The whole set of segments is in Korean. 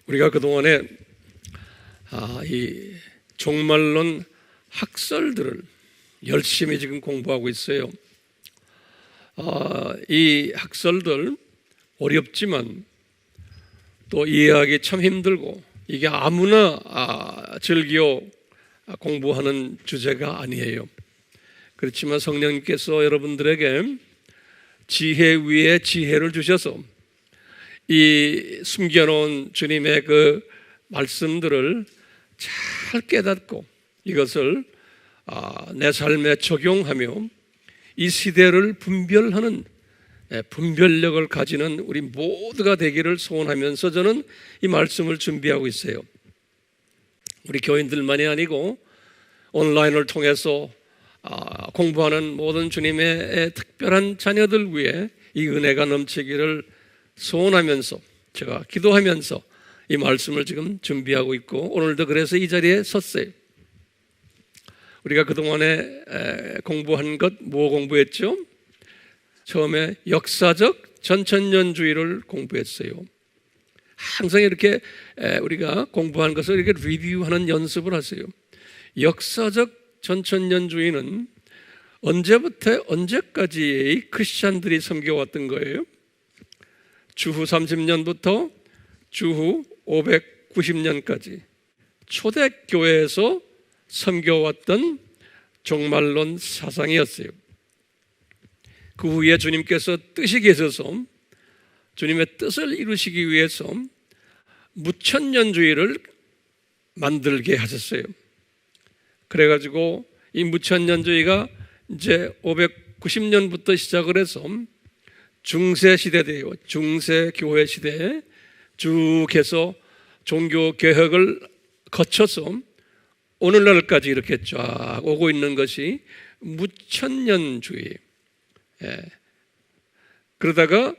우리가 그동안에 이 종말론 학설들을 열심히 지금 공부하고 있어요. 이 학설들 어렵지만 또 이해하기 참 힘들고 이게 아무나 즐겨 공부하는 주제가 아니에요. 그렇지만 성령님께서 여러분들에게 지혜 위에 지혜를 주셔서 이 숨겨놓은 주님의 그 말씀들을 잘 깨닫고 이것을 내 삶에 적용하며 이 시대를 분별하는 분별력을 가지는 우리 모두가 되기를 소원하면서 저는 이 말씀을 준비하고 있어요. 우리 교인들만이 아니고 온라인을 통해서 공부하는 모든 주님의 특별한 자녀들 위해 이 은혜가 넘치기를 소원하면서 제가 기도하면서 이 말씀을 지금 준비하고 있고 오늘도 그래서 이 자리에 섰어요. 우리가 그동안에 공부한 것 뭐 공부했죠? 처음에 역사적 전천년주의를 공부했어요. 항상 이렇게 우리가 공부한 것을 이렇게 리뷰하는 연습을 하세요. 역사적 전천년주의는 언제부터 언제까지의 크리스찬들이 섬겨왔던 거예요? 주후 30년부터 주후 590년까지 초대교회에서 섬겨왔던 종말론 사상이었어요. 그 후에 주님께서 뜻이 계셔서 주님의 뜻을 이루시기 위해서 무천년주의를 만들게 하셨어요. 그래가지고 이 무천년주의가 이제 590년부터 시작을 해서 중세시대예요. 중세교회 시대에 쭉 해서 종교개혁을 거쳐서 오늘날까지 이렇게 쫙 오고 있는 것이 무천년주의. 그러다가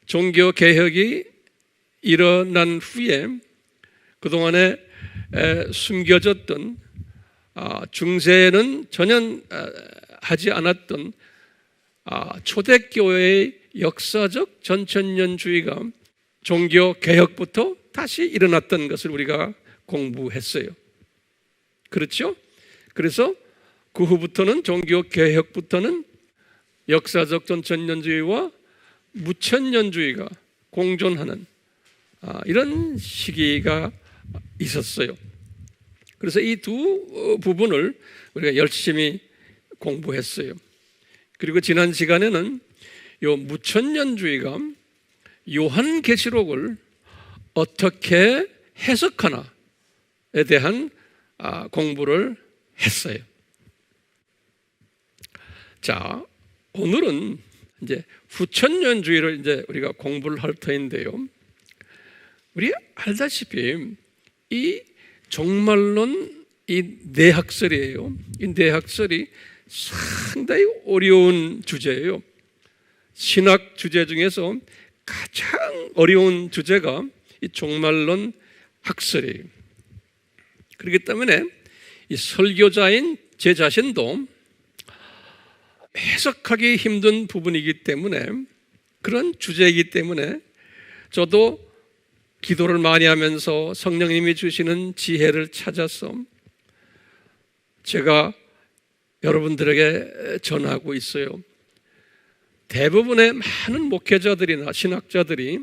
종교개혁이 일어난 후에 그동안에 숨겨졌던 중세에는 전혀 하지 않았던 초대교회의 역사적 전천년주의가 종교개혁부터 다시 일어났던 것을 우리가 공부했어요. 그렇죠? 그래서 그 후부터는 종교개혁부터는 역사적 전천년주의와 무천년주의가 공존하는 이런 시기가 있었어요. 그래서 이 두 부분을 우리가 열심히 공부했어요. 그리고 지난 시간에는 이 무천년주의가 요한계시록을 어떻게 해석하나에 대한 공부를 했어요. 자, 오늘은 이제 후천년주의를 이제 우리가 공부를 할 터인데요. 우리 알다시피 이 종말론 이 내학설이에요. 이 내학설이 상당히 어려운 주제예요. 신학 주제 중에서 가장 어려운 주제가 이 종말론 학설이에요. 그렇기 때문에 이 설교자인 제 자신도 해석하기 힘든 부분이기 때문에 그런 주제이기 때문에 저도 기도를 많이 하면서 성령님이 주시는 지혜를 찾아서 제가 여러분들에게 전하고 있어요. 대부분의 많은 목회자들이나 신학자들이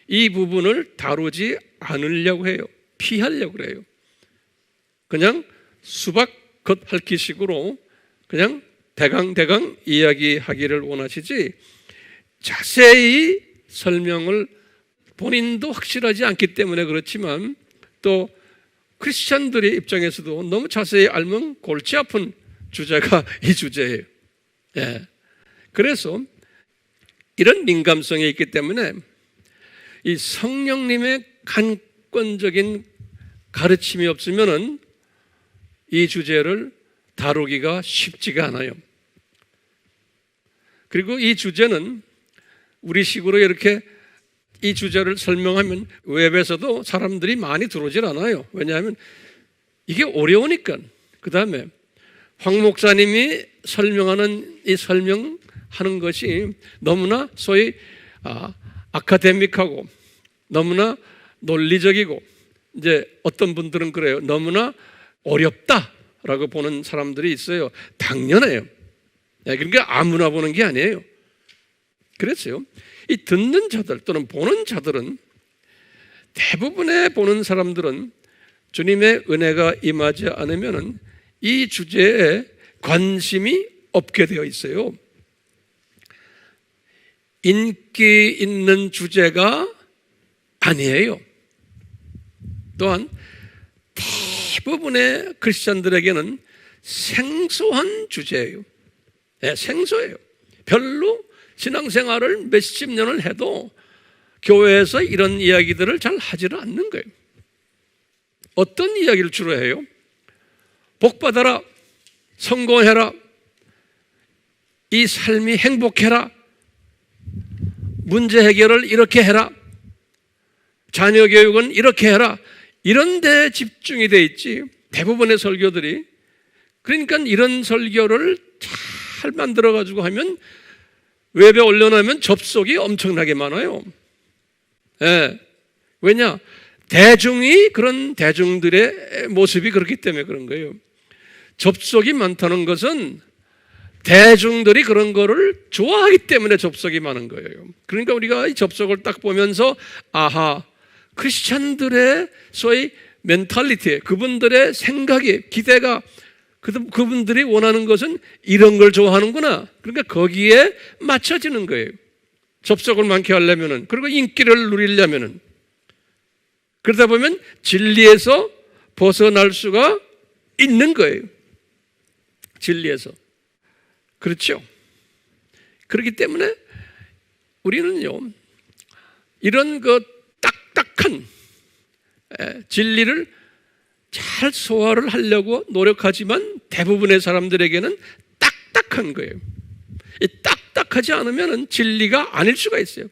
이 부분을 다루지 않으려고 해요. 피하려고 해요. 그냥 수박겉 핥기식으로 그냥 대강 이야기하기를 원하시지 자세히 설명을 본인도 확실하지 않기 때문에 그렇지만 또 크리스찬들의 입장에서도 너무 자세히 알면 골치 아픈 주제가 이 주제예요. 그래서 이런 민감성이 있기 때문에 이 성령님의 간권적인 가르침이 없으면은 이 주제를 다루기가 쉽지가 않아요. 그리고 이 주제는 우리식으로 이렇게 이 주제를 설명하면 웹에서도 사람들이 많이 들어오질 않아요. 왜냐하면 이게 어려우니까. 그 다음에 황 목사님이 설명하는 이 설명하는 것이 너무나 소위 아카데믹하고 너무나 논리적이고, 이제 어떤 분들은 그래요. 너무나 어렵다라고 보는 사람들이 있어요. 당연해요. 그러니까 아무나 보는 게 아니에요. 그랬어요. 이 듣는 자들 또는 보는 자들은, 대부분의 보는 사람들은 주님의 은혜가 임하지 않으면 이 주제에 관심이 없게 되어 있어요. 인기 있는 주제가 아니에요. 또한 대부분의 크리스찬들에게는 생소한 주제예요. 생소해요. 별로 신앙생활을 몇십 년을 해도 교회에서 이런 이야기들을 잘 하지를 않는 거예요. 어떤 이야기를 주로 해요? 복받아라, 성공해라, 이 삶이 행복해라, 문제 해결을 이렇게 해라, 자녀 교육은 이렇게 해라, 이런 데 집중이 돼 있지, 대부분의 설교들이. 그러니까 이런 설교를 잘 만들어가지고 하면, 웹에 올려놓으면 접속이 엄청나게 많아요. 왜냐? 대중이, 그런 대중들의 모습이 그렇기 때문에 그런 거예요. 접속이 많다는 것은 대중들이 그런 거를 좋아하기 때문에 접속이 많은 거예요. 그러니까 우리가 이 접속을 딱 보면서, 아하, 크리스찬들의 소위 멘탈리티, 그분들의 생각이, 기대가, 그분들이 원하는 것은 이런 걸 좋아하는구나. 그러니까 거기에 맞춰지는 거예요. 접속을 많게 하려면은, 그리고 인기를 누리려면은. 그러다 보면 진리에서 벗어날 수가 있는 거예요. 진리에서. 그렇죠? 그렇기 때문에 우리는요, 이런 그 딱딱한 진리를 잘 소화를 하려고 노력하지만 대부분의 사람들에게는 딱딱한 거예요. 이 딱딱하지 않으면 진리가 아닐 수가 있어요.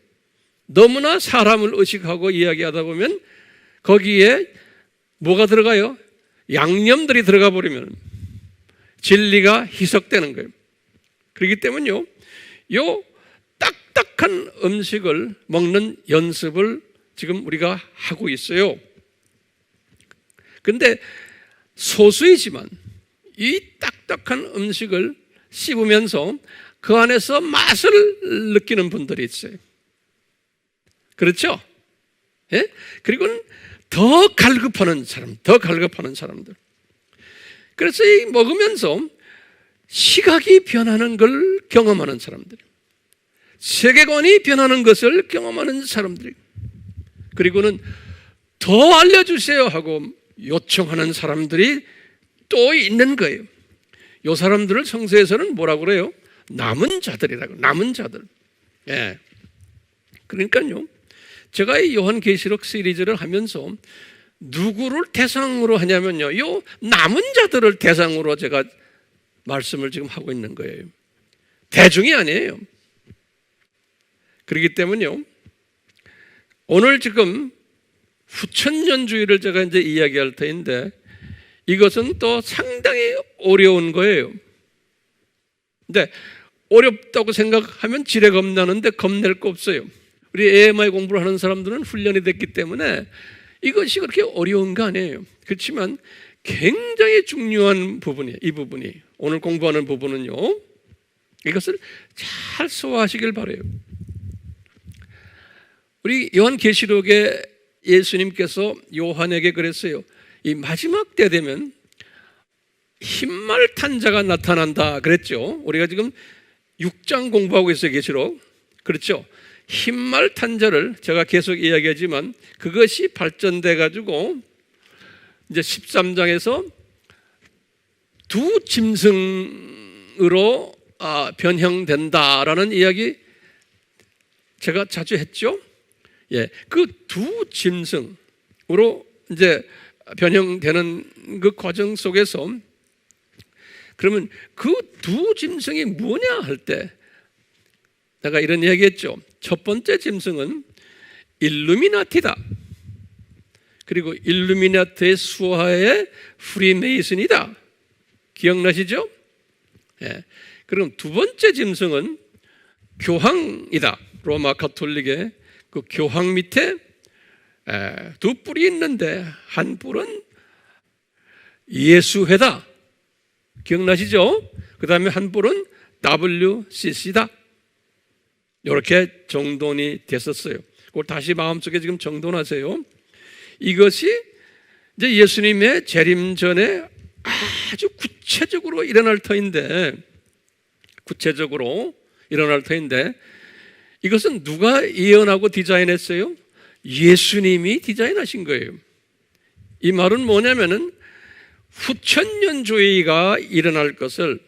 너무나 사람을 의식하고 이야기하다 보면 거기에 뭐가 들어가요? 양념들이 들어가 버리면 진리가 희석되는 거예요. 그렇기 때문에요, 요 딱딱한 음식을 먹는 연습을 지금 우리가 하고 있어요. 근데 소수이지만 이 딱딱한 음식을 씹으면서 그 안에서 맛을 느끼는 분들이 있어요. 그렇죠? 예? 그리고는 더 갈급하는 사람들. 그래서 이 먹으면서 시각이 변하는 걸 경험하는 사람들, 세계관이 변하는 것을 경험하는 사람들, 그리고는 더 알려주세요 하고 요청하는 사람들이 또 있는 거예요. 이 사람들을 성서에서는 뭐라고 그래요? 남은 자들이라고. 남은 자들. 예. 그러니까요, 제가 이 요한계시록 시리즈를 하면서 누구를 대상으로 하냐면요, 요 남은 자들을 대상으로 제가 말씀을 지금 하고 있는 거예요. 대중이 아니에요. 그렇기 때문에요, 오늘 지금 후천년주의를 제가 이제 이야기할 터인데, 이것은 또 상당히 어려운 거예요. 근데 어렵다고 생각하면 지레 겁나는데 겁낼 거 없어요. 우리 AMI 공부를 하는 사람들은 훈련이 됐기 때문에 이것이 그렇게 어려운 거 아니에요. 그렇지만 굉장히 중요한 부분이에요. 이 부분이, 오늘 공부하는 부분은요, 이것을 잘 소화하시길 바라요. 우리 요한계시록에 예수님께서 요한에게 그랬어요. 이 마지막 때 되면 흰말 탄 자가 나타난다 그랬죠. 우리가 지금 6장 공부하고 있어요, 계시록. 그렇죠? 흰말 탄 자를 제가 계속 이야기하지만 그것이 발전돼 가지고 이제 13장에서 두 짐승으로 변형된다라는 이야기 제가 자주 했죠. 예, 그 두 짐승으로 이제 변형되는 그 과정 속에서, 그러면 그 두 짐승이 뭐냐 할 때 내가 이런 이야기했죠. 첫 번째 짐승은 일루미나티다. 그리고 일루미나티의 수하의 프리메이슨이다. 기억나시죠? 예. 그럼 두 번째 짐승은 교황이다. 로마 가톨릭의 그 교황 밑에 두 뿔이 있는데 한 뿔은 예수회다. 기억나시죠? 그 다음에 한 뿔은 WCC다. 이렇게 정돈이 됐었어요. 그걸 다시 마음속에 지금 정돈하세요. 이것이 이제 예수님의 재림 전에 아주 구체적으로 일어날 터인데, 이것은 누가 예언하고 디자인했어요? 예수님이 디자인하신 거예요. 이 말은 뭐냐면은 후천년주의가 일어날 것을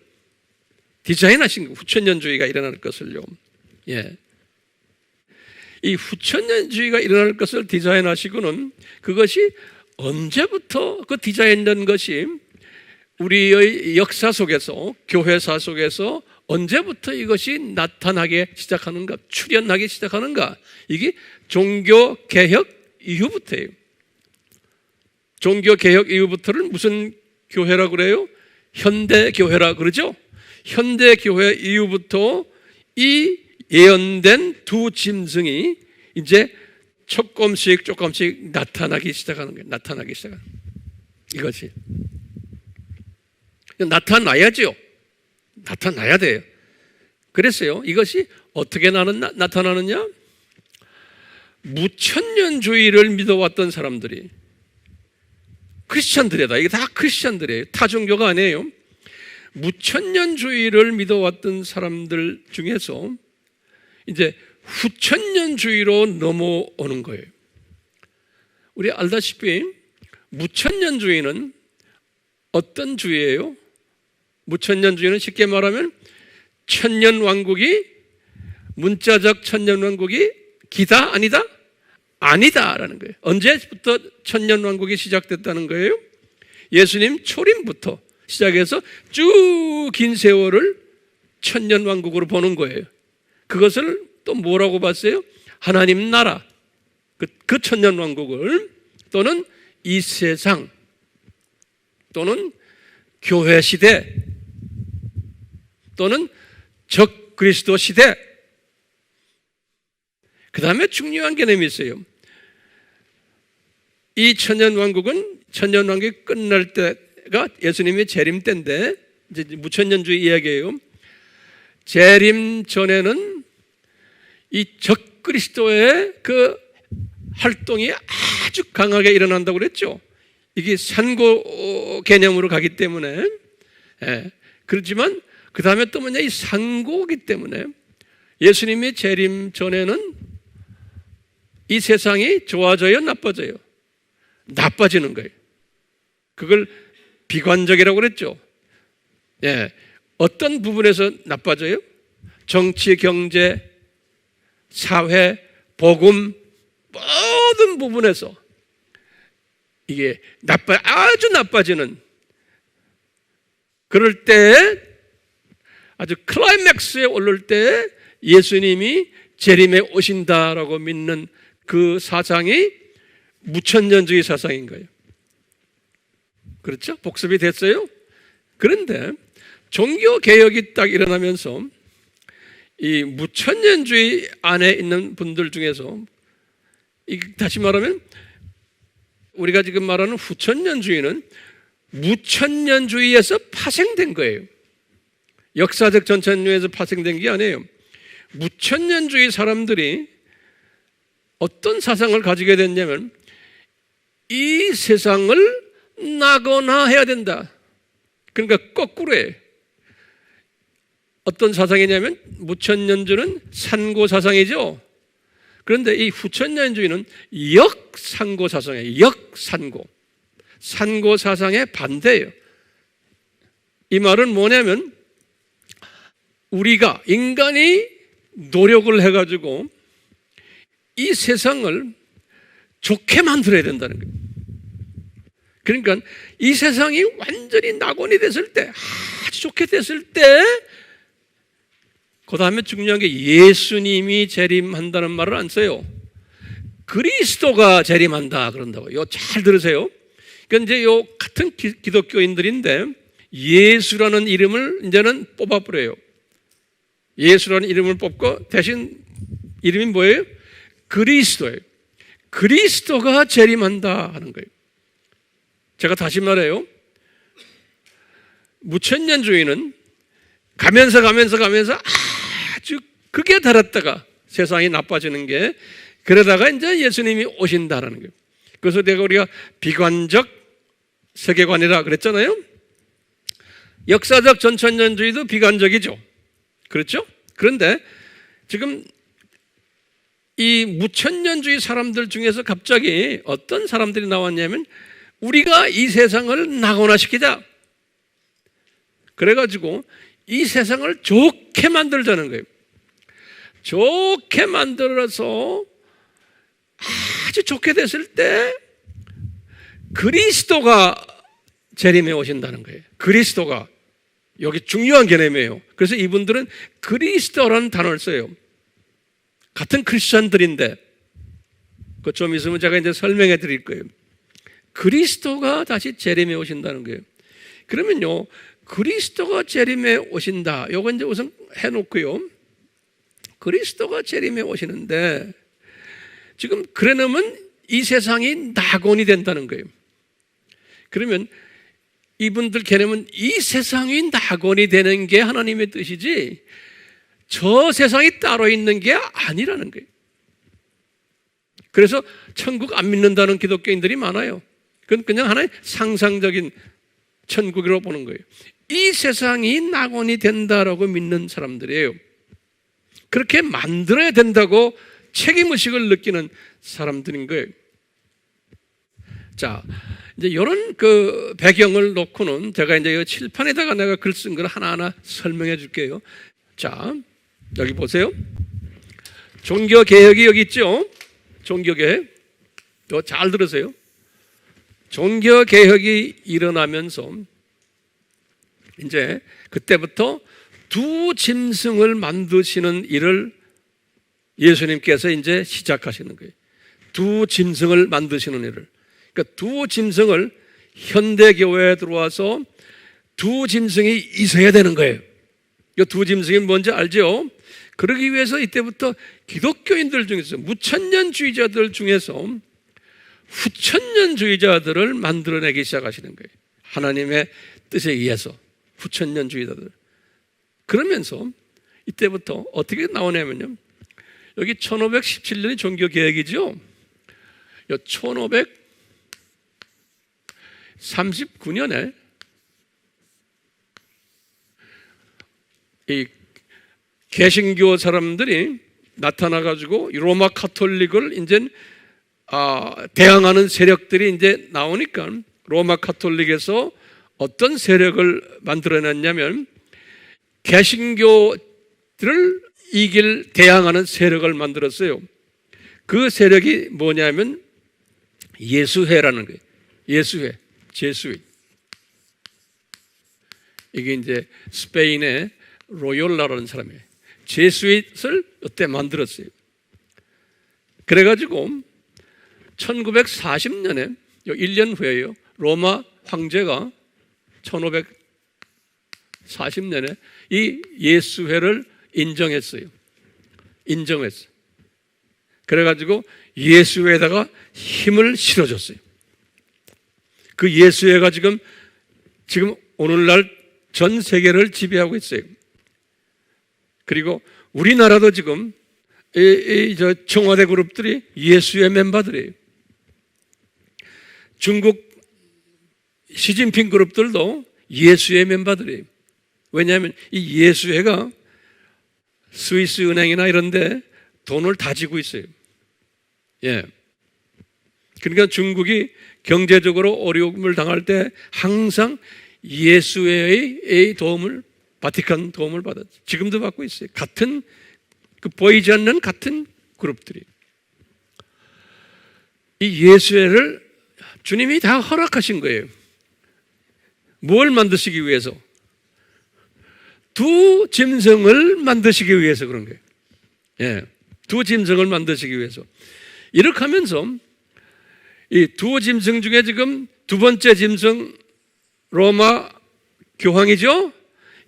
디자인하신 거예요. 후천년주의가 일어날 것을요. 예. 이 후천년주의가 일어날 것을 디자인하시고는 그것이 언제부터 그 디자인된 것이 우리의 역사 속에서, 교회사 속에서 언제부터 이것이 나타나기 시작하는가, 출현하기 시작하는가? 이게 종교개혁 이후부터예요. 종교개혁 이후부터를 무슨 교회라고 그래요? 현대교회라 그러죠? 현대교회 이후부터 이 예언된 두 짐승이 이제 조금씩 나타나기 시작하는 거예요. 나타나기 시작하는 거예요. 이것이. 나타나야죠. 나타나야 돼요. 그랬어요. 이것이 어떻게 나타나느냐? 무천년주의를 믿어왔던 사람들이, 크리스찬들이다. 이게 다 크리스찬들이에요. 타 종교가 아니에요. 무천년주의를 믿어왔던 사람들 중에서 이제 후천년주의로 넘어오는 거예요. 우리 알다시피 무천년주의는 어떤 주의예요? 무천년주의는 쉽게 말하면 천년왕국이, 문자적 천년왕국이 기다? 아니다? 아니다라는 거예요. 언제부터 천년왕국이 시작됐다는 거예요? 예수님 초림부터 시작해서 쭉 긴 세월을 천년왕국으로 보는 거예요. 그것을 또 뭐라고 봤어요? 하나님 나라, 그 천년왕국을, 또는 이 세상, 또는 교회 시대, 또는 적그리스도 시대. 그 다음에 중요한 개념이 있어요. 이 천년왕국이 끝날 때가 예수님의 재림 때인데, 이제 무천년주의 이야기예요. 재림 전에는 이 적그리스도의 그 활동이 아주 강하게 일어난다고 그랬죠. 이게 산고 개념으로 가기 때문에, 그렇지만 그 다음에 또 뭐냐, 이 산고기 때문에 예수님의 재림 전에는 이 세상이 좋아져요, 나빠져요? 나빠지는 거예요. 그걸 비관적이라고 그랬죠. 어떤 부분에서 나빠져요? 정치, 경제, 사회, 복음, 모든 부분에서 이게 아주 나빠지는, 그럴 때 아주 클라이맥스에 오를 때 예수님이 재림에 오신다라고 믿는 그 사상이 무천년주의 사상인 거예요. 그렇죠? 복습이 됐어요? 그런데 종교개혁이 딱 일어나면서 이 무천년주의 안에 있는 분들 중에서, 다시 말하면 우리가 지금 말하는 후천년주의는 무천년주의에서 파생된 거예요. 역사적 전천년에서 파생된 게 아니에요. 무천년주의 사람들이 어떤 사상을 가지게 됐냐면, 이 세상을 나거나 해야 된다. 그러니까 거꾸로예요. 어떤 사상이냐면, 무천년주는 산고 사상이죠. 그런데 이 후천년주의는 역산고 사상이에요. 역산고. 산고 사상의 반대예요. 이 말은 뭐냐면, 우리가, 인간이 노력을 해가지고 이 세상을 좋게 만들어야 된다는 거예요. 그러니까 이 세상이 완전히 낙원이 됐을 때, 아주 좋게 됐을 때, 그 다음에 중요한 게 예수님이 재림한다는 말을 안 써요. 그리스도가 재림한다 그런다고. 이거 잘 들으세요. 그러니까 이제 요 같은 기독교인들인데 예수라는 이름을 이제는 뽑아버려요. 예수라는 이름을 뽑고 대신 이름이 뭐예요? 그리스도예요. 그리스도가 재림한다 하는 거예요. 제가 다시 말해요. 무천년주의는 가면서 아주 극에 달했다가 세상이 나빠지는 게, 그러다가 이제 예수님이 오신다라는 거예요. 그래서 우리가 비관적 세계관이라 그랬잖아요. 역사적 전천년주의도 비관적이죠. 그렇죠? 그런데 지금 이 무천년주의 사람들 중에서 갑자기 어떤 사람들이 나왔냐면, 우리가 이 세상을 낙원화시키자. 그래가지고 이 세상을 좋게 만들자는 거예요. 좋게 만들어서 아주 좋게 됐을 때 그리스도가 재림해 오신다는 거예요. 그리스도가. 여기 중요한 개념이에요. 그래서 이분들은 그리스도라는 단어를 써요. 같은 크리스천들인데, 그 좀 있으면 제가 이제 설명해 드릴 거예요. 그리스도가 다시 재림해 오신다는 거예요. 그러면요, 그리스도가 재림해 오신다. 요거 이제 우선 해놓고요. 그리스도가 재림해 오시는데, 지금 그래 놓으면 이 세상이 낙원이 된다는 거예요. 그러면 이분들 개념은 이 세상이 낙원이 되는 게 하나님의 뜻이지, 저 세상이 따로 있는 게 아니라는 거예요. 그래서 천국 안 믿는다는 기독교인들이 많아요. 그건 그냥 하나의 상상적인 천국이라고 보는 거예요. 이 세상이 낙원이 된다라고 믿는 사람들이에요. 그렇게 만들어야 된다고 책임의식을 느끼는 사람들인 거예요. 자, 이제 이런 그 배경을 놓고는 제가 이제 이 칠판에다가 내가 글 쓴 걸 하나하나 설명해 줄게요. 자, 여기 보세요. 종교개혁이 여기 있죠? 종교개혁. 이거 잘 들으세요. 종교개혁이 일어나면서 이제 그때부터 두 짐승을 만드시는 일을 예수님께서 이제 시작하시는 거예요. 두 짐승을 만드시는 일을. 그러니까 두 짐승을, 현대교회에 들어와서 두 짐승이 있어야 되는 거예요. 이 두 짐승이 뭔지 알죠? 그러기 위해서 이때부터 기독교인들 중에서, 무천년주의자들 중에서 후천년주의자들을 만들어내기 시작하시는 거예요. 하나님의 뜻에 의해서 후천년주의자들. 그러면서 이때부터 어떻게 나오냐면요, 여기 1517년이 종교개혁이죠. 1539년에 이 개신교 사람들이 나타나가지고 로마 카톨릭을 이제 대항하는 세력들이 이제 나오니까, 로마 카톨릭에서 어떤 세력을 만들어냈냐면, 개신교들을 대항하는 세력을 만들었어요. 그 세력이 뭐냐면 예수회라는 거예요. 예수회, 제수회. 이게 이제 스페인의 로욜라라는 사람이에요. 제수잇을 이때 만들었어요. 그래가지고 1940년에 1년 후에요, 로마 황제가 1540년에 이 예수회를 인정했어요. 인정했어요. 그래가지고 예수회에다가 힘을 실어줬어요. 그 예수회가 지금 오늘날 전 세계를 지배하고 있어요. 그리고 우리나라도 지금 저 청와대 그룹들이 예수회 멤버들이에요. 중국 시진핑 그룹들도 예수회 멤버들이에요. 왜냐하면 이 예수회가 스위스 은행이나 이런 데 돈을 다지고 있어요. 예. 그러니까 중국이 경제적으로 어려움을 당할 때 항상 예수회의 도움을, 바티칸 도움을 받았죠. 지금도 받고 있어요. 같은, 보이지 않는 같은 그룹들이. 이 예수회를 주님이 다 허락하신 거예요. 뭘 만드시기 위해서? 두 짐승을 만드시기 위해서 그런 거예요. 예. 두 짐승을 만드시기 위해서. 이렇게 하면서 이 두 짐승 중에 지금 두 번째 짐승 로마 교황이죠.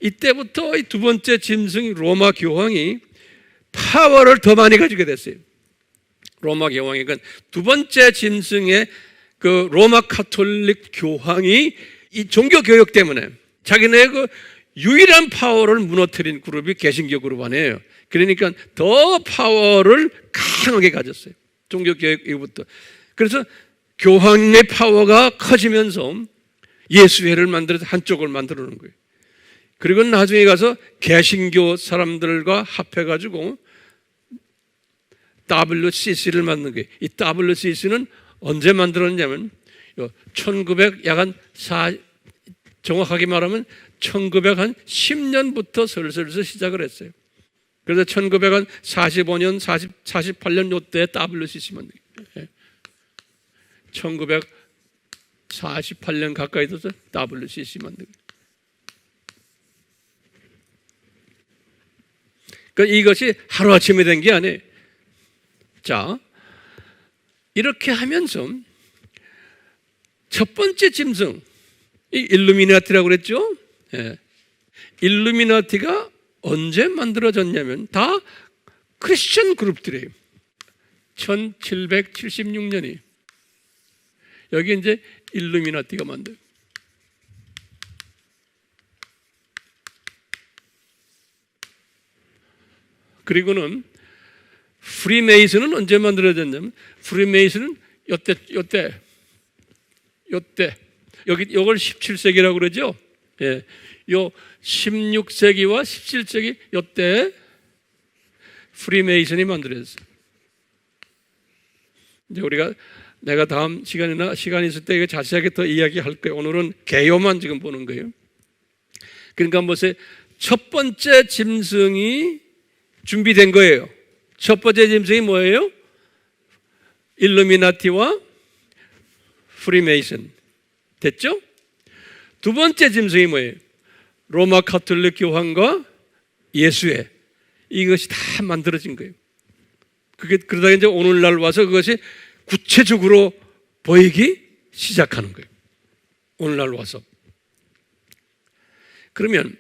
이때부터 이 두 번째 짐승 로마 교황이 파워를 더 많이 가지게 됐어요. 로마 교황이 두 번째 짐승의 그 로마 카톨릭 교황이 이 종교 교육 때문에 자기네 그 유일한 파워를 무너뜨린 그룹이 개신교 그룹 아니에요. 그러니까 더 파워를 강하게 가졌어요. 종교 교육 이후부터. 그래서 교황의 파워가 커지면서 예수회를 만들어서 한쪽을 만들어 놓은 거예요. 그리고 나중에 가서 개신교 사람들과 합해가지고 WCC를 만든 거예요. 이 WCC는 언제 만들었냐면 정확하게 말하면 1910년부터 슬슬 시작을 했어요. 그래서 1945년, 48년 요때 WCC 만든 거예요. 1948년 가까이 돼서 WCC 만든 거예요. 그러니까 이것이 하루아침에 된 게 아니에요. 자, 이렇게 하면서 첫 번째 짐승, 이 일루미나티라고 그랬죠? 예. 일루미나티가 언제 만들어졌냐면 다 크리스천 그룹들이에요. 1776년이 여기 이제 일루미나티가 만들어요. 그리고는 프리메이슨은 언제 만들어졌냐면 프리메이슨은 요때 여기 요걸 17세기라고 그러죠. 예. 요 16세기와 17세기 요때 프리메이슨이 만들어졌어요. 이제 내가 다음 시간이 있을 때 자세하게 더 이야기할 거예요. 오늘은 개요만 지금 보는 거예요. 그러니까 보세요. 첫 번째 짐승이 준비된 거예요. 첫 번째 짐승이 뭐예요? 일루미나티와 프리메이슨. 됐죠? 두 번째 짐승이 뭐예요? 로마 카톨릭 교황과 예수회. 이것이 다 만들어진 거예요. 그러다 이제 오늘날 와서 그것이 구체적으로 보이기 시작하는 거예요. 오늘날 와서. 그러면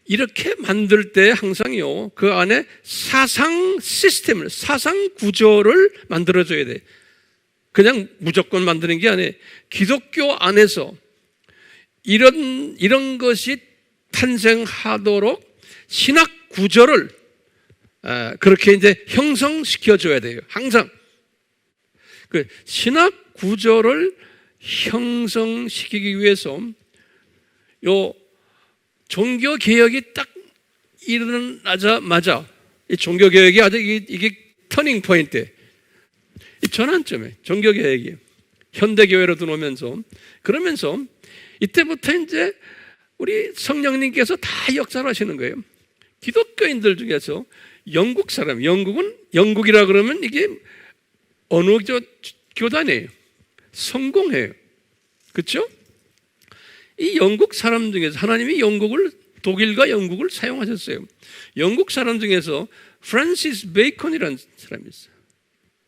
이렇게 만들 때 항상요, 그 안에 사상 시스템을, 사상 구조를 만들어줘야 돼. 그냥 무조건 만드는 게 아니에요. 기독교 안에서 이런 것이 탄생하도록 신학 구조를 그렇게 이제 형성시켜줘야 돼요. 항상. 그 신학 구조를 형성시키기 위해서 요 종교 개혁이 딱 일어나자마자 이 종교 개혁이 아주 이게 터닝 포인트, 이 전환점에 종교 개혁이 현대 교회로 들어오면서 그러면서 이때부터 이제 우리 성령님께서 다 역사를 하시는 거예요. 기독교인들 중에서 영국 사람, 영국이라 그러면 이게 어느 교단이에요. 성공해요. 그렇죠? 이 영국 사람 중에서 하나님이 독일과 영국을 사용하셨어요. 영국 사람 중에서 프란시스 베이컨이라는 사람이 있어요.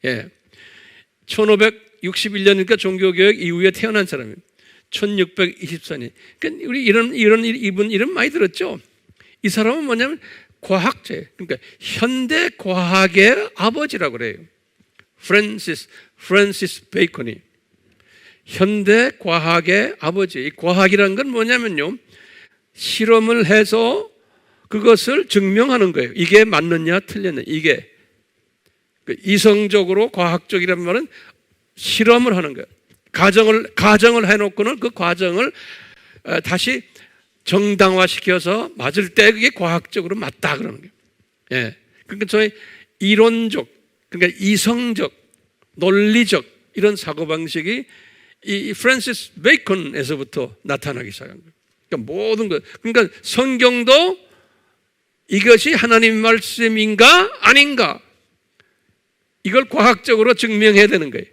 예. 1561년이니까 종교개혁 이후에 태어난 사람이에요. 1624년. 그러니까 우리 이분 이름 많이 들었죠? 이 사람은 뭐냐면 과학자예요. 그러니까 현대 과학의 아버지라고 그래요. 프란시스 베이컨이. 현대 과학의 아버지. 이 과학이라는 건 뭐냐면요, 실험을 해서 그것을 증명하는 거예요. 이게 맞느냐 틀렸냐. 이게 이성적으로 과학적이란 말은 실험을 하는 거예요. 가정을 해놓고는 그 과정을 다시 정당화시켜서 맞을 때 그게 과학적으로 맞다 그러는 거예요. 예. 그러니까 저희 이론적, 그러니까 이성적, 논리적 이런 사고방식이 이 프란시스 베이컨에서부터 나타나기 시작한 거예요. 그러니까 모든 것, 그러니까 성경도 이것이 하나님 말씀인가 아닌가 이걸 과학적으로 증명해야 되는 거예요.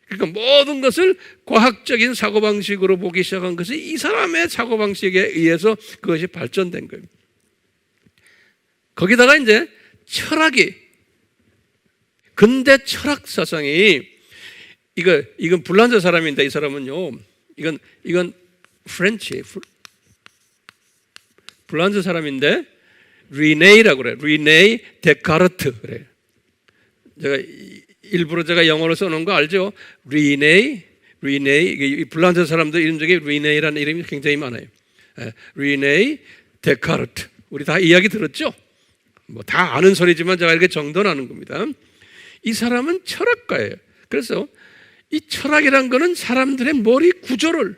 그러니까 모든 것을 과학적인 사고방식으로 보기 시작한 것이 이 사람의 사고방식에 의해서 그것이 발전된 거예요. 거기다가 이제 철학이, 근대 철학 사상이 이건 불란서 사람인데 이 사람은요, 이건 프렌치, 불란서 사람인데 리네이라고 그래요. 리네이 데카르트 그래요. 제가 일부러 제가 영어로 써놓은 거 알죠? 리네, 이 불란서 사람들 이름 중에 리네라는 이름이 굉장히 많아요. 리네 데카르트. 우리 다 이야기 들었죠? 뭐 다 아는 소리지만 제가 이렇게 정돈하는 겁니다. 이 사람은 철학가예요. 그래서 이 철학이란 거는 사람들의 머리 구조를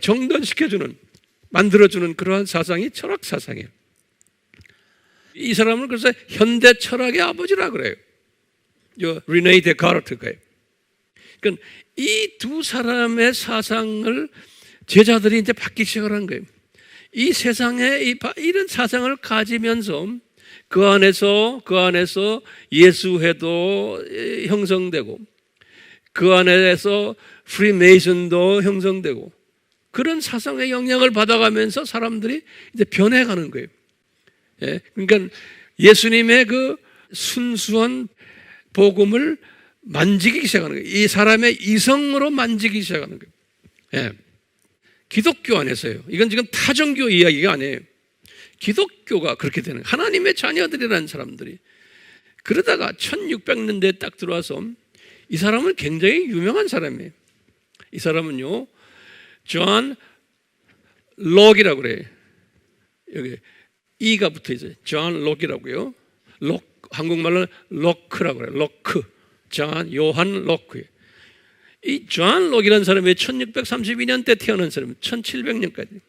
정돈시켜주는, 만들어주는 그러한 사상이 철학 사상이에요. 이 사람은 그래서 현대 철학의 아버지라 그래요. 리네 데카르트가요. 그러니까 이 두 사람의 사상을 제자들이 이제 받기 시작한 거예요. 이 세상에 이런 사상을 가지면서 그 안에서 예수회도 형성되고 그 안에서 프리메이슨도 형성되고 그런 사상의 영향을 받아가면서 사람들이 이제 변해가는 거예요. 예, 그러니까 예수님의 그 순수한 복음을 만지기 시작하는 거예요. 이 사람의 이성으로 만지기 시작하는 거예요. 예. 기독교 안에서요. 이건 지금 타종교 이야기가 아니에요. 기독교가 그렇게 되는 거예요. 하나님의 자녀들이라는 사람들이. 그러다가 1600년대에 딱 들어와서 이 사람은 굉장히 유명한 사람이에요. 이 사람은요, 존 록이라고 그래요. 여기 E가 붙어 있어요. 존 록이라고요. 한국말로는 로크라고 그래요. 로크. 존 요한 로크. 이 존 록이라는 사람이 1632년대 태어난 사람, 1700년까지.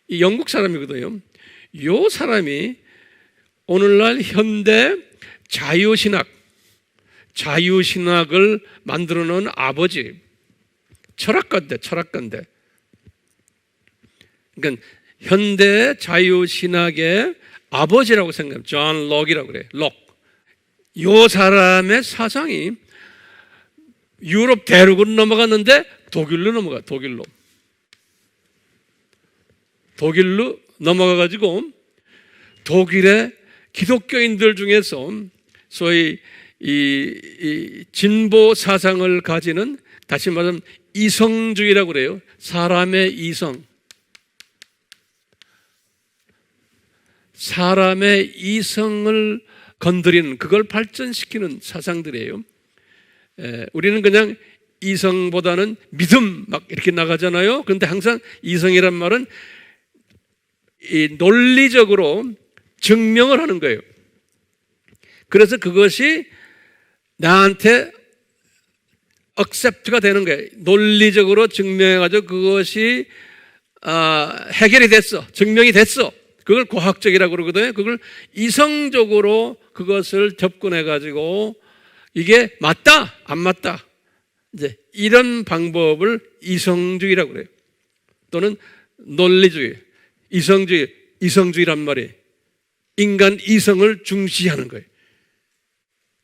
이 영국 사람이거든요. 이 사람이 오늘날 현대 자유신학을 만들어 놓은 아버지, 철학가인데. 그러니까 현대 자유신학의 아버지라고 생각합니다. 존 록이라고 그래요. 록. 이 사람의 사상이 유럽 대륙으로 넘어갔는데 독일로 넘어가가지고 독일의 기독교인들 중에서 소위 이 진보 사상을 가지는, 다시 말하면 이성주의라고 그래요. 사람의 이성을 건드리는, 그걸 발전시키는 사상들이에요. 우리는 그냥 이성보다는 믿음 막 이렇게 나가잖아요. 그런데 항상 이성이란 말은 이 논리적으로 증명을 하는 거예요. 그래서 그것이 나한테 accept가 되는 거예요. 논리적으로 증명해가지고 그것이 해결이 됐어, 증명이 됐어. 그걸 과학적이라고 그러거든요. 그걸 이성적으로 그것을 접근해가지고 이게 맞다, 안 맞다, 이제 이런 방법을 이성주의라고 그래요. 또는 논리주의, 이성주의란 말이에요. 인간 이성을 중시하는 거예요.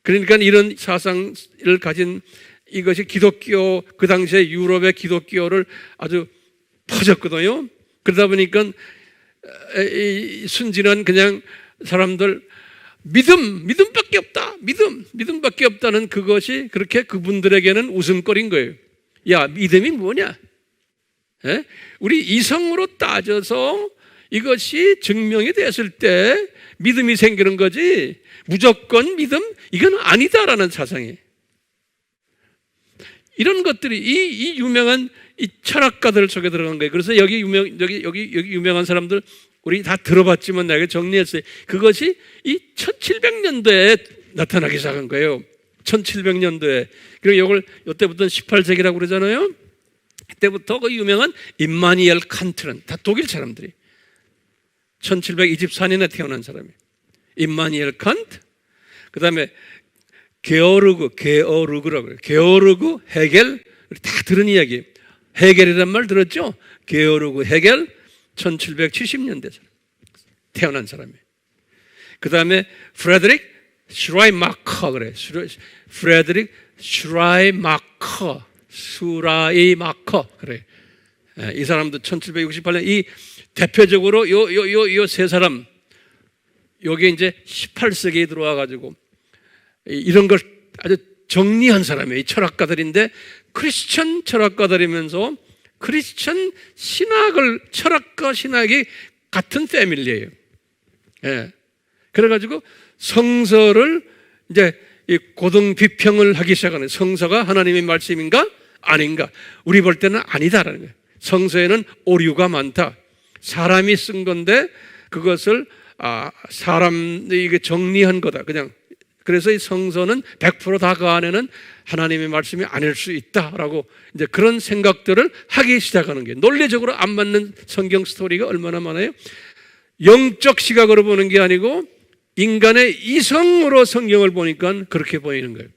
그러니까 이런 사상을 가진 이것이 기독교, 그 당시에 유럽의 기독교를 아주 퍼졌거든요. 그러다 보니까 이 순진한 그냥 사람들, 믿음밖에 없다. 믿음밖에 없다는 그것이 그렇게 그분들에게는 웃음거리인 거예요. 야, 믿음이 뭐냐? 에? 우리 이성으로 따져서 이것이 증명이 됐을 때 믿음이 생기는 거지, 무조건 믿음? 이건 아니다라는 사상이에요. 이런 것들이 이 유명한 이 철학가들 속에 들어간 거예요. 그래서 여기 유명한 사람들 우리 다 들어봤지만 내가 정리했어요. 그것이 이 1700년도에 나타나기 시작한 거예요. 1700년도에. 그리고 이걸 이때부터는 18세기라고 그러잖아요. 그때부터 그 유명한 임마니엘 칸트는 다 독일 사람들이 1724년에 태어난 사람이에요. 임마니엘 칸트, 그 다음에 게오르그라고 그래요. 게오르그, 헤겔, 다 들은 이야기예요. 헤겔이란 말 들었죠? 게오르그, 헤겔, 1770년대 태어난 사람이에요. 그 다음에 프레드릭 슈라이마커 그래. 프레드릭 슈라이마커 그래. 이 사람도 1768년, 이 대표적으로 요 세 사람, 요게 이제 18세기에 들어와 가지고 이런 걸 아주 정리한 사람이에요. 이 철학가들인데 크리스천 철학가들이면서 크리스천 신학을, 철학과 신학이 같은 패밀리예요. 예. 그래가지고 성서를 이제 이 고등 비평을 하기 시작하는, 성서가 하나님의 말씀인가 아닌가, 우리 볼 때는 아니다라는 거예요. 성서에는 오류가 많다. 사람이 쓴 건데 그것을 사람이 정리한 거다. 그냥 그래서 이 성서는 100% 다 그 안에는 하나님의 말씀이 아닐 수 있다라고 이제 그런 생각들을 하기 시작하는 게, 논리적으로 안 맞는 성경 스토리가 얼마나 많아요. 영적 시각으로 보는 게 아니고 인간의 이성으로 성경을 보니까 그렇게 보이는 거예요.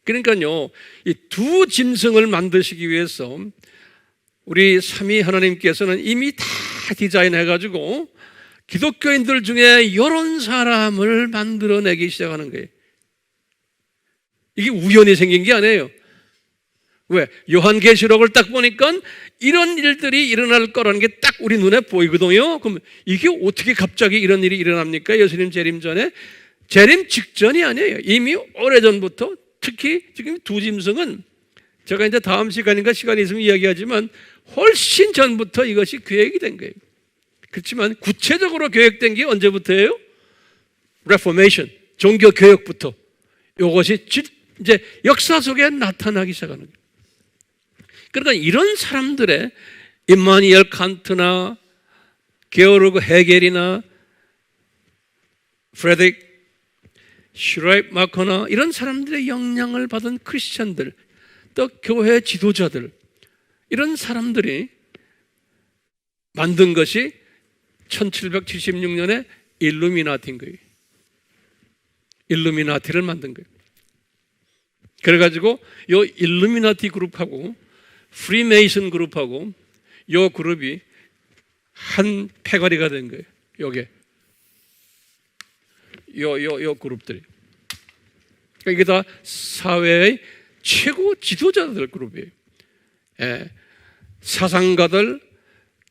그러니까요, 이 두 짐승을 만드시기 위해서 우리 삼위 하나님께서는 이미 다 디자인해가지고 기독교인들 중에 이런 사람을 만들어내기 시작하는 거예요. 이게 우연히 생긴 게 아니에요. 왜? 요한계시록을 딱 보니까 이런 일들이 일어날 거라는 게 딱 우리 눈에 보이거든요. 그럼 이게 어떻게 갑자기 이런 일이 일어납니까? 예수님 재림 전에? 재림 직전이 아니에요. 이미 오래전부터, 특히 지금 두 짐승은 제가 이제 다음 시간인가 시간이 있으면 이야기하지만 훨씬 전부터 이것이 계획이 된 거예요. 그렇지만 구체적으로 계획된 게 언제부터예요? 레포메이션, 종교 개혁부터 이것이 이제 역사 속에 나타나기 시작하는 거예요. 그러니까 이런 사람들의 임마누엘 칸트나 게오르그 헤겔이나 프레드릭 슈라이마커나 이런 사람들의 영향을 받은 크리스찬들, 또 교회 지도자들, 이런 사람들이 만든 것이 1776년에 일루미나티인 거예요. 일루미나티를 만든 거예요. 그래가지고 이 일루미나티 그룹하고 프리메이슨 그룹하고 이 그룹이 한 패거리가 된 거예요. 요게 요 그룹들이. 그러니까 이게 다 사회의 최고 지도자들 그룹이에요. 예. 사상가들,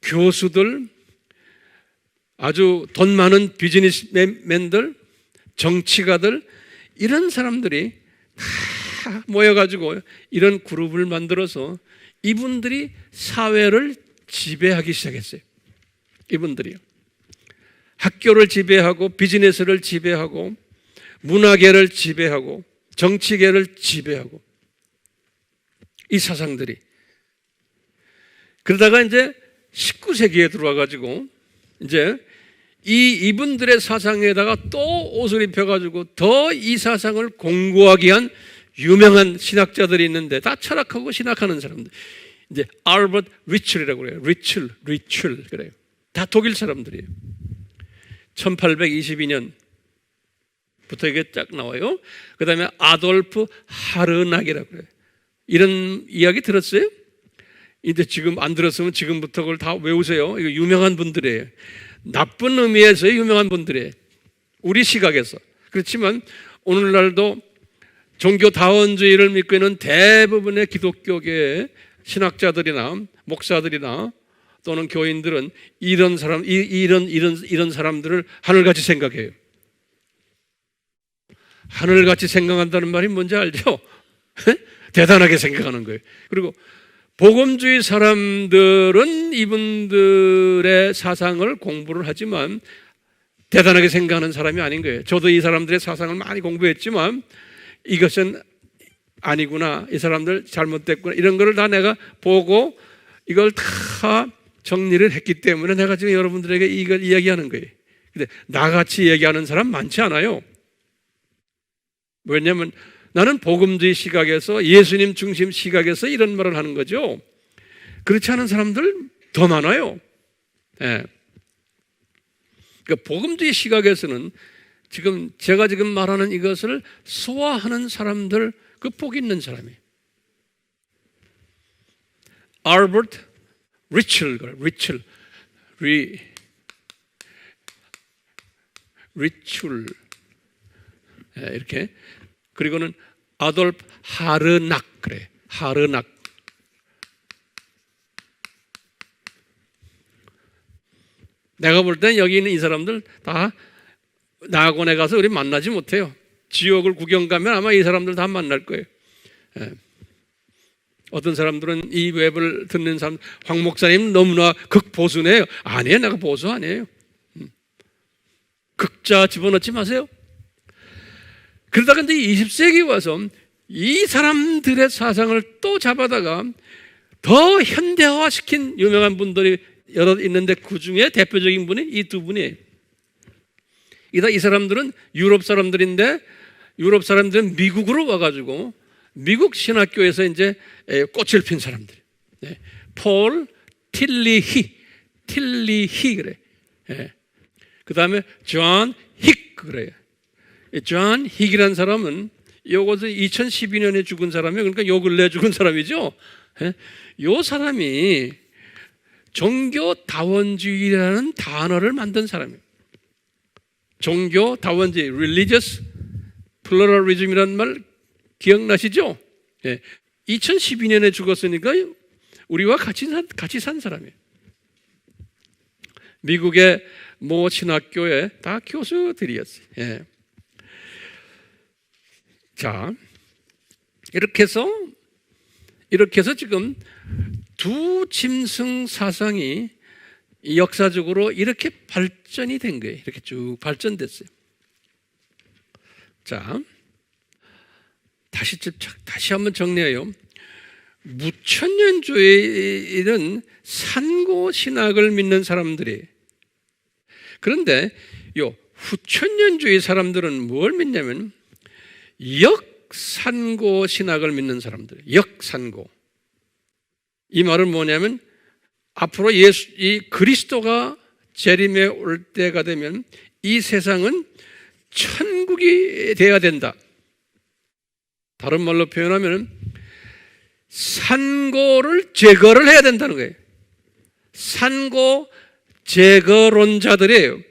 교수들, 아주 돈 많은 비즈니스맨들, 정치가들, 이런 사람들이 다 모여가지고 이런 그룹을 만들어서 이분들이 사회를 지배하기 시작했어요. 이분들이요. 학교를 지배하고 비즈니스를 지배하고 문화계를 지배하고 정치계를 지배하고, 이 사상들이. 그러다가 이제 19세기에 들어와가지고 이제 이분들의 사상에다가 또 옷을 입혀가지고 더 이 사상을 공고하게 한 유명한 신학자들이 있는데, 다 철학하고 신학하는 사람들. 이제 알버트 리첼이라고 그래요. 리첼 그래요. 다 독일 사람들이에요. 1822년부터 이게 쫙 나와요. 그 다음에 아돌프 하르낙이라고 그래요. 이런 이야기 들었어요? 이제 지금 안 들었으면 지금부터 그걸 다 외우세요. 이거 유명한 분들이에요. 나쁜 의미에서의 유명한 분들이에요. 우리 시각에서. 그렇지만 오늘날도 종교다원주의를 믿고 있는 대부분의 기독교계의 신학자들이나 목사들이나 또는 교인들은 이런 사람들을 하늘같이 생각해요. 하늘같이 생각한다는 말이 뭔지 알죠? 대단하게 생각하는 거예요. 그리고 복음주의 사람들은 이분들의 사상을 공부를 하지만 대단하게 생각하는 사람이 아닌 거예요. 저도 이 사람들의 사상을 많이 공부했지만 이것은 아니구나, 이 사람들 잘못됐구나, 이런 거를 다 내가 보고 이걸 다 정리를 했기 때문에 내가 지금 여러분들에게 이걸 이야기하는 거예요. 근데 나같이 얘기하는 사람 많지 않아요. 왜냐하면 나는 복음주의 시각에서, 예수님 중심 시각에서 이런 말을 하는 거죠. 그렇지 않은 사람들 더 많아요. 예. 그러니까 복음주의 시각에서는 제가 지금 말하는 이것을 소화하는 사람들, 그 복 있는 사람이에요. 알버트 리첼, 이렇게. 그리고는 아돌프 하르낙 그래. 하르낙. 내가 볼 땐 여기 있는 이 사람들 다 낙원에 가서 우리 만나지 못해요. 지옥을 구경 가면 아마 이 사람들 다 만날 거예요. 예. 어떤 사람들은 이 웹을 듣는 사람, 황 목사님 너무나 극보수네요. 아니에요, 내가 보수 아니에요. 극자 집어넣지 마세요. 그러다가 이제 20세기 와서 이 사람들의 사상을 또 잡아다가 더 현대화시킨 유명한 분들이 여러 있는데 그 중에 대표적인 분이 이 두 분이에요. 이 사람들은 유럽 사람들인데 유럽 사람들은 미국으로 와가지고 미국 신학교에서 이제 꽃을 핀 사람들. 폴 틸리히 그래. 그 다음에 존 힉 그래요. 존 힉이라는 사람은 요것은 2012년에 죽은 사람이에요. 그러니까 요 근래 죽은 사람이죠. 요 사람이 종교 다원주의라는 단어를 만든 사람이에요. 종교 다원주의, religious pluralism이라는 말 기억나시죠? 2012년에 죽었으니까 우리와 같이 산 사람이에요. 미국의 모 신학교에 다 교수들이었어요. 자, 이렇게 해서 지금 두 짐승 사상이 역사적으로 이렇게 발전이 된 거예요. 이렇게 쭉 발전됐어요. 자, 다시 한번 정리해요. 무천년주의는 산고 신학을 믿는 사람들이. 그런데 요 후천년주의 사람들은 뭘 믿냐면 역산고 신학을 믿는 사람들. 역산고. 이 말은 뭐냐면 앞으로 이 그리스도가 재림에 올 때가 되면 이 세상은 천국이 되어야 된다. 다른 말로 표현하면 산고를 제거를 해야 된다는 거예요. 산고 제거론자들이에요.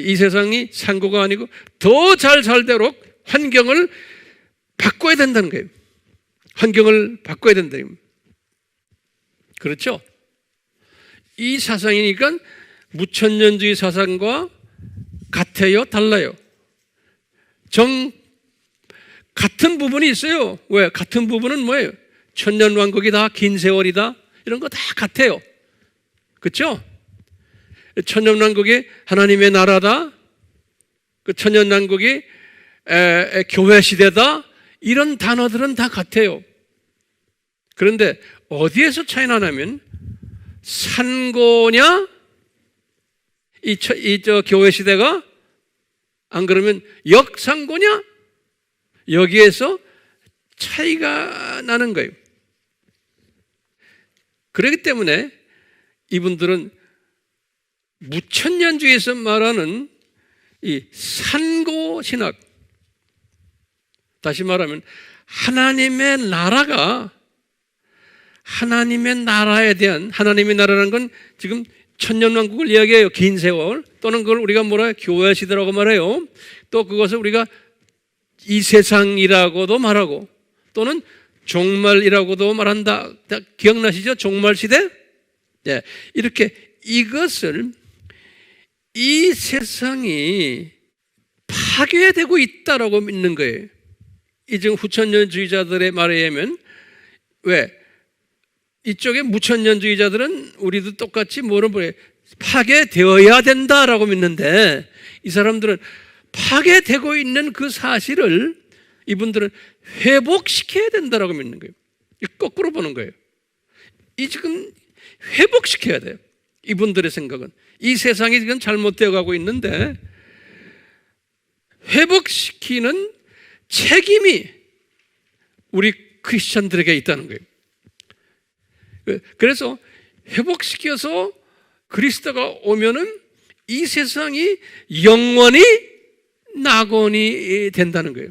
이 세상이 산고가 아니고 더 잘 살도록 환경을 바꿔야 된다는 거예요. 환경을 바꿔야 된다. 그렇죠? 이 사상이니까 무천년주의 사상과 같아요? 달라요? 같은 부분이 있어요. 왜? 같은 부분은 뭐예요? 천년왕국이다, 긴 세월이다, 이런 거 다 같아요. 그렇죠? 천년왕국이 하나님의 나라다, 그 천년왕국이 교회 시대다, 이런 단어들은 다 같아요. 그런데 어디에서 차이 나냐면 산고냐, 교회 시대가, 안 그러면 역산고냐, 여기에서 차이가 나는 거예요. 그렇기 때문에 이분들은 무천년주의에서 말하는 이 산고 신학, 다시 말하면 하나님의 나라가, 하나님의 나라에 대한, 하나님의 나라라는 건 지금 천년왕국을 이야기해요. 긴 세월. 또는 그걸 우리가 뭐라 해요? 교회 시대라고 말해요. 또 그것을 우리가 이 세상이라고도 말하고 또는 종말이라고도 말한다. 기억나시죠? 종말 시대? 이렇게 이것을 이 세상이 파괴되고 있다라고 믿는 거예요. 이 지금 후천년주의자들의 말에 의하면, 왜? 이쪽에 무천년주의자들은 우리도 똑같이 뭐를 보래? 파괴되어야 된다라고 믿는데, 이 사람들은 파괴되고 있는 그 사실을 이분들은 회복시켜야 된다라고 믿는 거예요. 거꾸로 보는 거예요. 이 지금 회복시켜야 돼요. 이분들의 생각은 이 세상이 지금 잘못되어 가고 있는데 회복시키는 책임이 우리 크리스찬들에게 있다는 거예요. 그래서 회복시켜서 그리스도가 오면은 이 세상이 영원히 낙원이 된다는 거예요.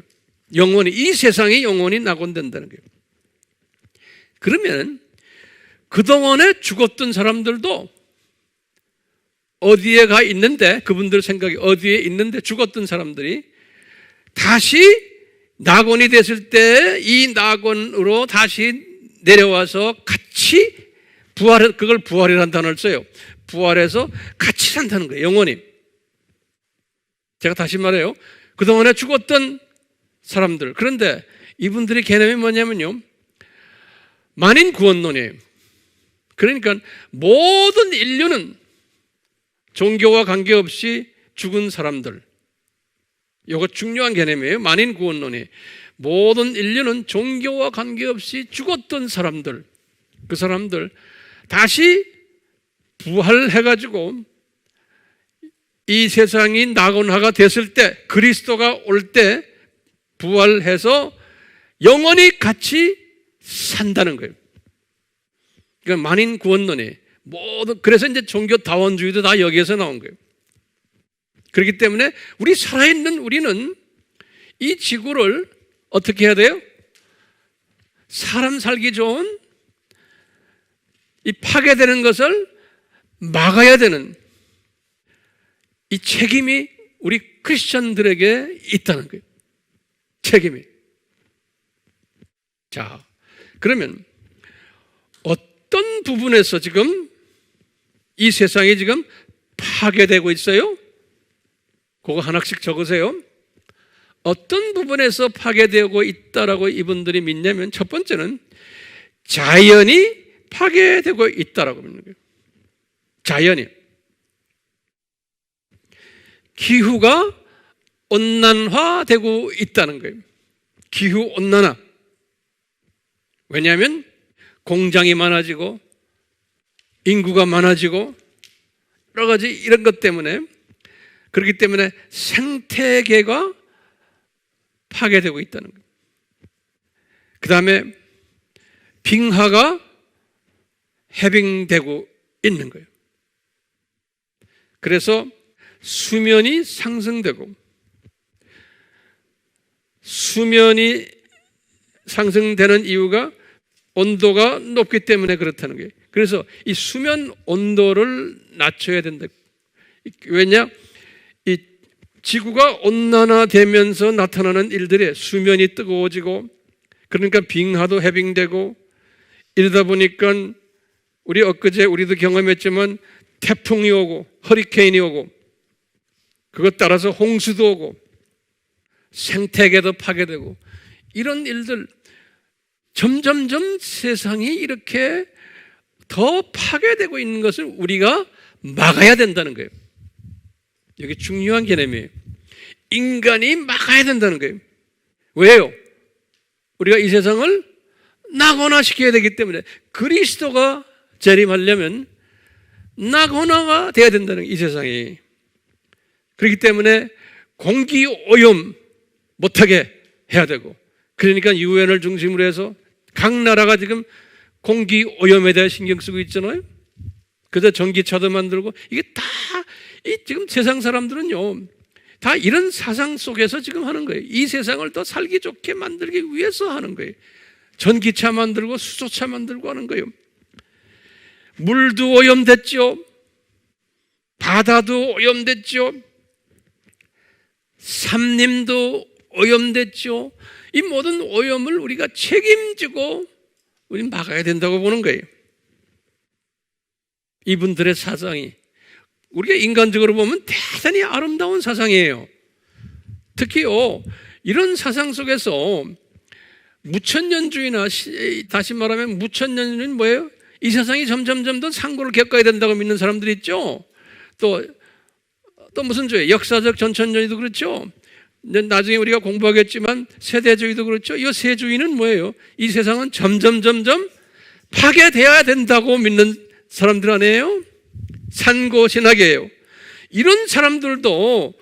영원히, 이 세상이 영원히 낙원된다는 거예요. 그러면 그동안에 죽었던 사람들도 어디에 가 있는데, 그분들 생각이 어디에 있는데 죽었던 사람들이 다시 낙원이 됐을 때 이 낙원으로 다시 내려와서 같이 그걸 부활이라는 단어를 써요. 부활해서 같이 산다는 거예요. 영원히. 제가 다시 말해요. 그동안에 죽었던 사람들. 그런데 이분들의 개념이 뭐냐면요, 만인 구원론이에요. 그러니까 모든 인류는 종교와 관계없이 죽은 사람들, 이거 중요한 개념이에요. 만인 구원론이. 모든 인류는 종교와 관계없이 죽었던 사람들, 그 사람들 다시 부활해가지고 이 세상이 낙원화가 됐을 때, 그리스도가 올 때 부활해서 영원히 같이 산다는 거예요. 그러니까 만인 구원론이 그래서 이제 종교 다원주의도 다 여기에서 나온 거예요. 그렇기 때문에 우리 살아있는 우리는 이 지구를 어떻게 해야 돼요? 사람 살기 좋은 이 파괴되는 것을 막아야 되는 이 책임이 우리 크리스천들에게 있다는 거예요. 책임이. 자, 그러면 어떤 부분에서 지금 이 세상이 지금 파괴되고 있어요? 그거 하나씩 적으세요. 어떤 부분에서 파괴되고 있다라고 이분들이 믿냐면, 첫 번째는 자연이 파괴되고 있다라고 믿는 거예요. 자연이. 기후가 온난화되고 있다는 거예요. 기후 온난화. 왜냐하면 공장이 많아지고 인구가 많아지고 여러 가지 이런 것 때문에, 그렇기 때문에 생태계가 파괴되고 있다는 거예요. 그 다음에 빙하가 해빙되고 있는 거예요. 그래서 수면이 상승되고, 수면이 상승되는 이유가 온도가 높기 때문에 그렇다는 거예요. 그래서 이 수면 온도를 낮춰야 된다. 왜냐? 이 지구가 온난화되면서 나타나는 일들에 수면이 뜨거워지고, 그러니까 빙하도 해빙되고, 이러다 보니까 우리 엊그제 우리도 경험했지만 태풍이 오고 허리케인이 오고, 그것 따라서 홍수도 오고 생태계도 파괴되고, 이런 일들, 점점점 세상이 이렇게 더 파괴되고 있는 것을 우리가 막아야 된다는 거예요. 여기 중요한 개념이에요. 인간이 막아야 된다는 거예요. 왜요? 우리가 이 세상을 낙원화시켜야 되기 때문에. 그리스도가 재림하려면 낙원화가 돼야 된다는 거예요, 이 세상이. 그렇기 때문에 공기 오염 못하게 해야 되고, 그러니까 유엔을 중심으로 해서 각 나라가 지금 공기 오염에 대해 신경 쓰고 있잖아요. 그래서 전기차도 만들고, 이게 다 지금 세상 사람들은요, 다 이런 사상 속에서 지금 하는 거예요. 이 세상을 더 살기 좋게 만들기 위해서 하는 거예요. 전기차 만들고 수소차 만들고 하는 거예요. 물도 오염됐죠. 바다도 오염됐죠. 산림도 오염됐죠. 이 모든 오염을 우리가 책임지고 우리는 막아야 된다고 보는 거예요. 이분들의 사상이 우리가 인간적으로 보면 대단히 아름다운 사상이에요. 특히요, 이런 사상 속에서 무천년주의나, 다시 말하면 무천년주의는 뭐예요? 이 세상이 점점점 더 상고를 겪어야 된다고 믿는 사람들이 있죠. 또 무슨 주의? 역사적 전천주의도 그렇죠. 나중에 우리가 공부하겠지만 세대주의도 그렇죠. 이 세주의는 뭐예요? 이 세상은 점점 파괴되어야 된다고 믿는 사람들 아니에요? 산고신학이에요. 이런 사람들도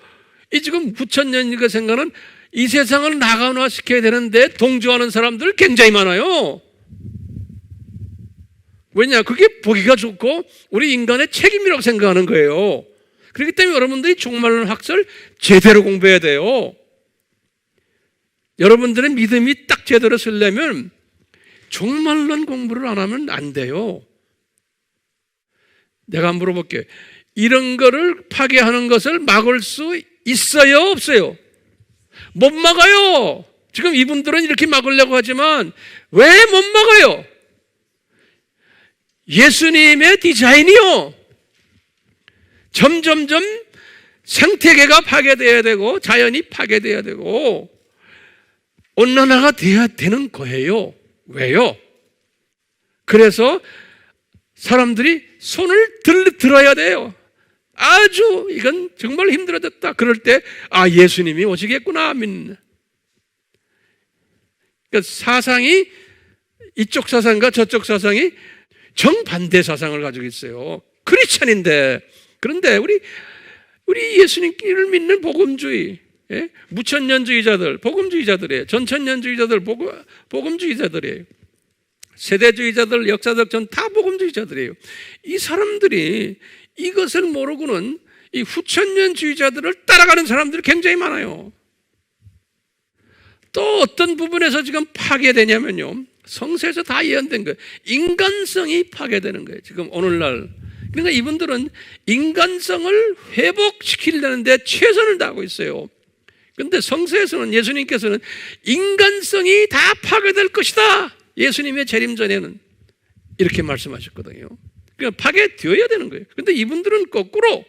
이 지금 9,000년이니까 생각하는 이 세상을 낙원화시켜야 되는데 동조하는 사람들 굉장히 많아요. 왜냐? 그게 보기가 좋고 우리 인간의 책임이라고 생각하는 거예요. 그렇기 때문에 여러분들이 종말론 학설 제대로 공부해야 돼요. 여러분들의 믿음이 딱 제대로 서려면 종말론 공부를 안 하면 안 돼요. 내가 한번 물어볼게요. 이런 거를 파괴하는 것을 막을 수 있어요? 없어요? 못 막아요. 지금 이분들은 이렇게 막으려고 하지만 왜 못 막아요? 예수님의 디자인이요. 점점점 생태계가 파괴돼야 되고 자연이 파괴돼야 되고 온난화가 돼야 되는 거예요. 왜요? 그래서 사람들이 손을 들어야 돼요. 아주 이건 정말 힘들어졌다. 그럴 때 예수님이 오시겠구나 믿는. 그러니까 사상이 이쪽 사상과 저쪽 사상이 정반대 사상을 가지고 있어요. 크리스찬인데. 그런데 우리 예수님을 믿는 복음주의, 무천년주의자들, 복음주의자들이에요. 전천년주의자들, 복음주의자들이에요. 세대주의자들, 역사적 전 다 복음주의자들이에요. 이 사람들이 이것을 모르고는 이 후천년주의자들을 따라가는 사람들이 굉장히 많아요. 또 어떤 부분에서 지금 파괴되냐면요, 성서에서 다 예언된 거예요. 인간성이 파괴되는 거예요. 지금 오늘날. 그러니까 이분들은 인간성을 회복시키려는 데 최선을 다하고 있어요. 그런데 성서에서는, 예수님께서는 인간성이 다 파괴될 것이다, 예수님의 재림 전에는 이렇게 말씀하셨거든요. 그러니까 파괴되어야 되는 거예요. 그런데 이분들은 거꾸로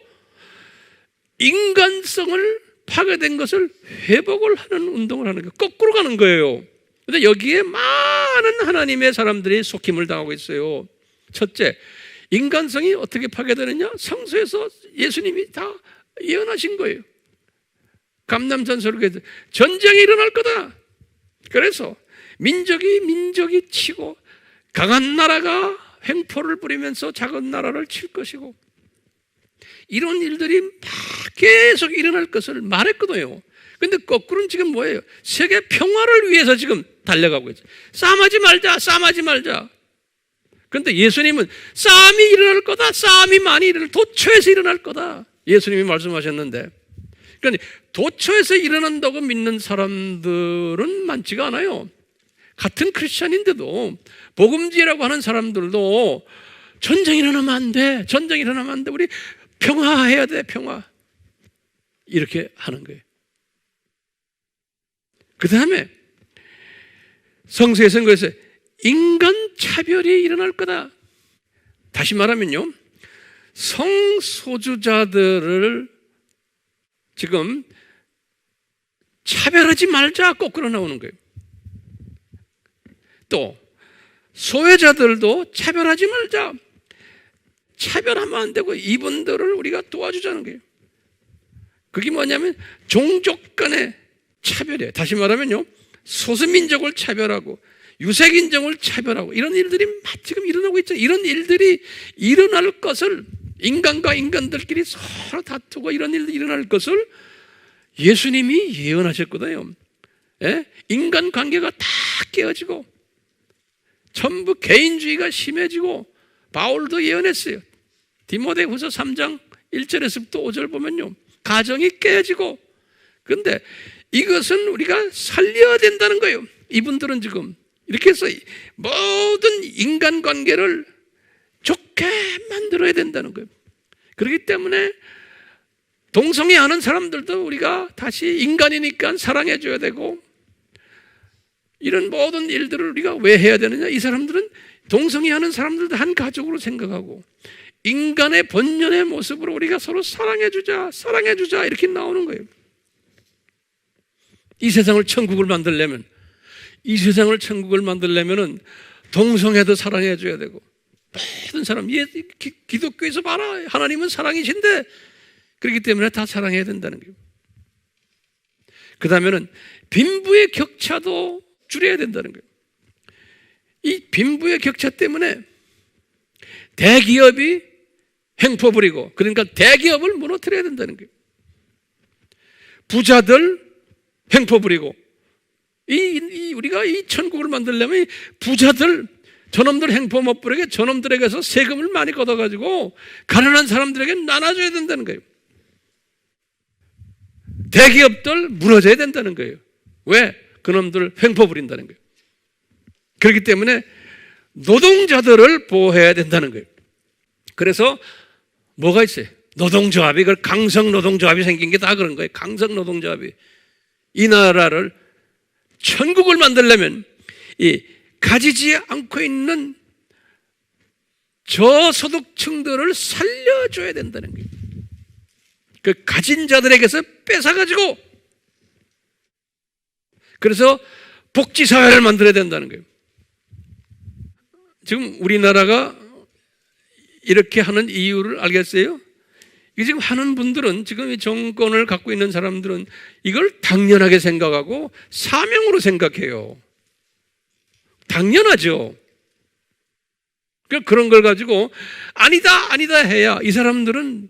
인간성을 파괴된 것을 회복을 하는 운동을 하는 거예요. 거꾸로 가는 거예요. 그런데 여기에 많은 하나님의 사람들이 속임을 당하고 있어요. 첫째, 인간성이 어떻게 파괴되느냐? 성서에서 예수님이 다 예언하신 거예요. 감람전설로 전쟁이 일어날 거다. 그래서 민족이 치고 강한 나라가 횡포를 부리면서 작은 나라를 칠 것이고, 이런 일들이 막 계속 일어날 것을 말했거든요. 그런데 거꾸로는 지금 뭐예요? 세계 평화를 위해서 지금 달려가고 있어요. 싸움하지 말자. 그런데 예수님은 싸움이 일어날 거다, 싸움이 많이 일어날, 도처에서 일어날 거다, 예수님이 말씀하셨는데, 그러니까 도처에서 일어난다고 믿는 사람들은 많지가 않아요. 같은 크리스찬인데도, 복음지라고 하는 사람들도 전쟁이 일어나면 안 돼, 우리 평화해야 돼, 평화, 이렇게 하는 거예요. 그 다음에 성서에서는 그래서 인간 차별이 일어날 거다. 다시 말하면요, 성소수자들을 지금 차별하지 말자, 거꾸로 나오는 거예요. 또 소외자들도 차별하지 말자, 차별하면 안 되고 이분들을 우리가 도와주자는 거예요. 그게 뭐냐면 종족 간의 차별이에요. 다시 말하면요, 소수민족을 차별하고 유색인종을 차별하고 이런 일들이 지금 일어나고 있죠. 이런 일들이 일어날 것을, 인간과 인간들끼리 서로 다투고 이런 일들이 일어날 것을 예수님이 예언하셨거든요. 인간관계가 다 깨어지고 전부 개인주의가 심해지고, 바울도 예언했어요. 디모데후서 3장 1절에서부터 5절 보면요, 가정이 깨어지고. 그런데 이것은 우리가 살려야 된다는 거예요. 이분들은 지금 이렇게 해서 모든 인간관계를 좋게 만들어야 된다는 거예요. 그렇기 때문에 동성애하는 사람들도 우리가 다시 인간이니까 사랑해줘야 되고, 이런 모든 일들을 우리가 왜 해야 되느냐? 이 사람들은 동성애하는 사람들도 한 가족으로 생각하고 인간의 본연의 모습으로 우리가 서로 사랑해주자 이렇게 나오는 거예요. 이 세상을 천국을 만들려면은 동성애도 사랑해줘야 되고, 모든 사람, 기독교에서 봐라, 하나님은 사랑이신데, 그렇기 때문에 다 사랑해야 된다는 거예요. 그 다음에는 빈부의 격차도 줄여야 된다는 거예요. 이 빈부의 격차 때문에 대기업이 횡포 부리고, 그러니까 대기업을 무너뜨려야 된다는 거예요. 부자들 횡포 부리고, 우리가 이 천국을 만들려면 부자들, 저놈들 횡포 못 부리게 저놈들에게서 세금을 많이 걷어가지고 가난한 사람들에게 나눠줘야 된다는 거예요. 대기업들 무너져야 된다는 거예요. 왜? 그놈들 횡포 부린다는 거예요. 그렇기 때문에 노동자들을 보호해야 된다는 거예요. 그래서 뭐가 있어요? 노동조합이, 그걸 강성노동조합이 생긴 게 다 그런 거예요. 강성노동조합이. 이 나라를, 천국을 만들려면 이 가지지 않고 있는 저소득층들을 살려줘야 된다는 거예요. 그 가진 자들에게서 뺏어가지고, 그래서 복지사회를 만들어야 된다는 거예요. 지금 우리나라가 이렇게 하는 이유를 알겠어요? 이 지금 하는 분들은, 지금 이 정권을 갖고 있는 사람들은 이걸 당연하게 생각하고 사명으로 생각해요. 당연하죠. 그런 걸 가지고 아니다 해야 이 사람들은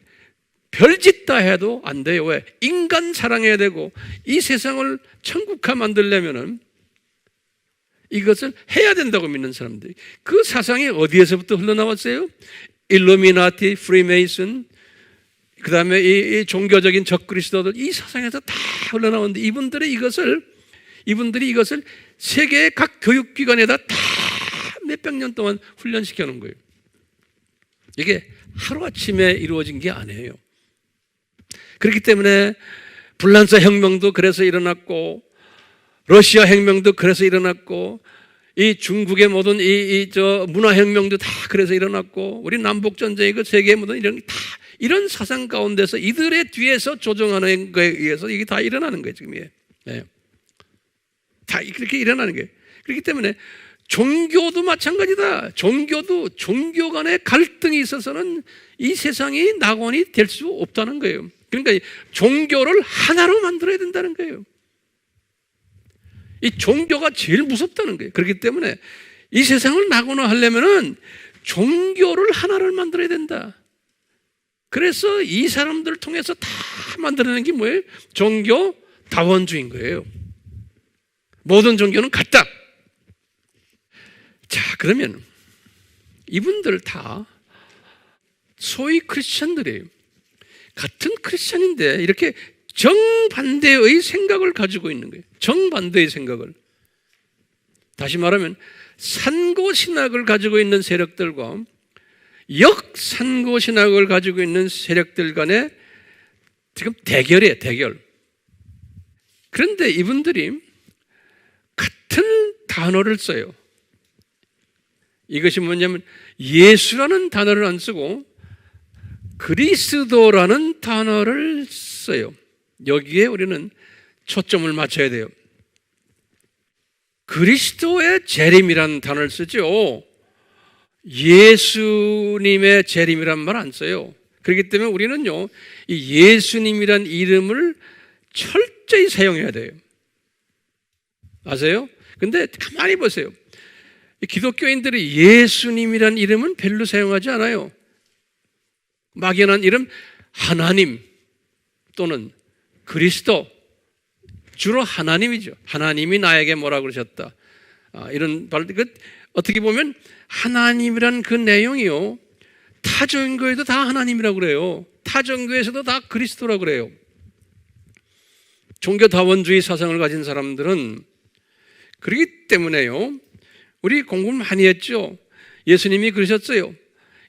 별짓 다 해도 안 돼요. 왜? 인간 사랑해야 되고 이 세상을 천국화 만들려면은 이것을 해야 된다고 믿는 사람들이, 그 사상이 어디에서부터 흘러나왔어요? 일루미나티, 프리메이슨, 그 다음에 이 종교적인 적그리스도들, 이 사상에서 다 흘러나오는데 이분들이 이것을 세계의 각 교육기관에다 다 몇백 년 동안 훈련시켜 놓은 거예요. 이게 하루아침에 이루어진 게 아니에요. 그렇기 때문에 불란서 혁명도 그래서 일어났고, 러시아 혁명도 그래서 일어났고, 이 중국의 모든 문화혁명도 다 그래서 일어났고, 우리 남북전쟁이 그 세계의 모든 이런 사상 가운데서 이들의 뒤에서 조종하는 거에 의해서 이게 다 일어나는 거예요, 지금. 네. 다 그렇게 일어나는 거예요. 그렇기 때문에 종교도 마찬가지다. 종교 간의 갈등이 있어서는 이 세상이 낙원이 될 수 없다는 거예요. 그러니까 종교를 하나로 만들어야 된다는 거예요. 이 종교가 제일 무섭다는 거예요. 그렇기 때문에 이 세상을 낙원화하려면은 종교를 하나를 만들어야 된다. 그래서 이 사람들을 통해서 다 만들어낸 게 뭐예요? 종교 다원주의인 거예요. 모든 종교는 같다. 자, 그러면 이분들 다 소위 크리스천들이에요. 같은 크리스천인데 이렇게 정반대의 생각을 가지고 있는 거예요. 정반대의 생각을. 다시 말하면 산고신학을 가지고 있는 세력들과 역산고신학을 가지고 있는 세력들 간의 지금 대결이에요, 대결. 그런데 이분들이 같은 단어를 써요. 이것이 뭐냐면 예수라는 단어를 안 쓰고 그리스도라는 단어를 써요. 여기에 우리는 초점을 맞춰야 돼요. 그리스도의 재림이라는 단어를 쓰죠. 예수님의 재림이란 말 안 써요. 그렇기 때문에 우리는요, 이 예수님이란 이름을 철저히 사용해야 돼요. 아세요? 근데 가만히 보세요. 기독교인들이 예수님이란 이름은 별로 사용하지 않아요. 막연한 이름, 하나님 또는 그리스도, 주로 하나님이죠. 하나님이 나에게 뭐라 그러셨다. 이런 어떻게 보면 하나님이란 그 내용이요, 타종교에도 다 하나님이라고 그래요. 타종교에서도 다 그리스도라고 그래요. 종교다원주의 사상을 가진 사람들은 그렇기 때문에요, 우리 공부를 많이 했죠. 예수님이 그러셨어요.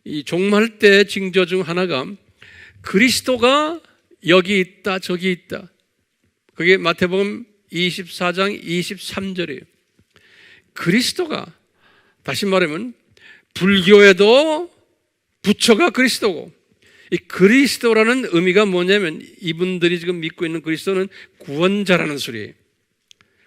이 종말 때 징조 중 하나가 그리스도가 여기 있다 저기 있다. 그게 마태복음 24장 23절이에요. 그리스도가, 다시 말하면 불교에도 부처가 그리스도고, 이 그리스도라는 의미가 뭐냐면 이분들이 지금 믿고 있는 그리스도는 구원자라는 소리예요.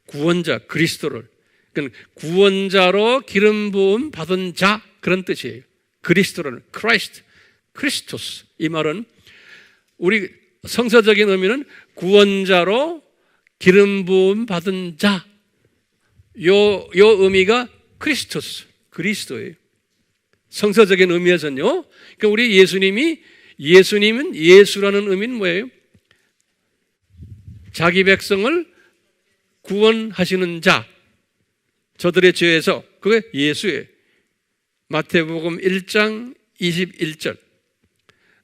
구원자, 그리스도를. 그러니까 구원자로 기름 부음 받은 자, 그런 뜻이에요. 그리스도라는, 크라이스트, 크리스토스. 이 말은 우리 성서적인 의미는 구원자로 기름 부음 받은 자. 요 의미가 크리스토스, 그리스도예요. 성서적인 의미에서는요. 그러니까 우리 예수님은 예수라는 의미는 뭐예요? 자기 백성을 구원하시는 자, 저들의 죄에서. 그게 예수예요. 마태복음 1장 21절.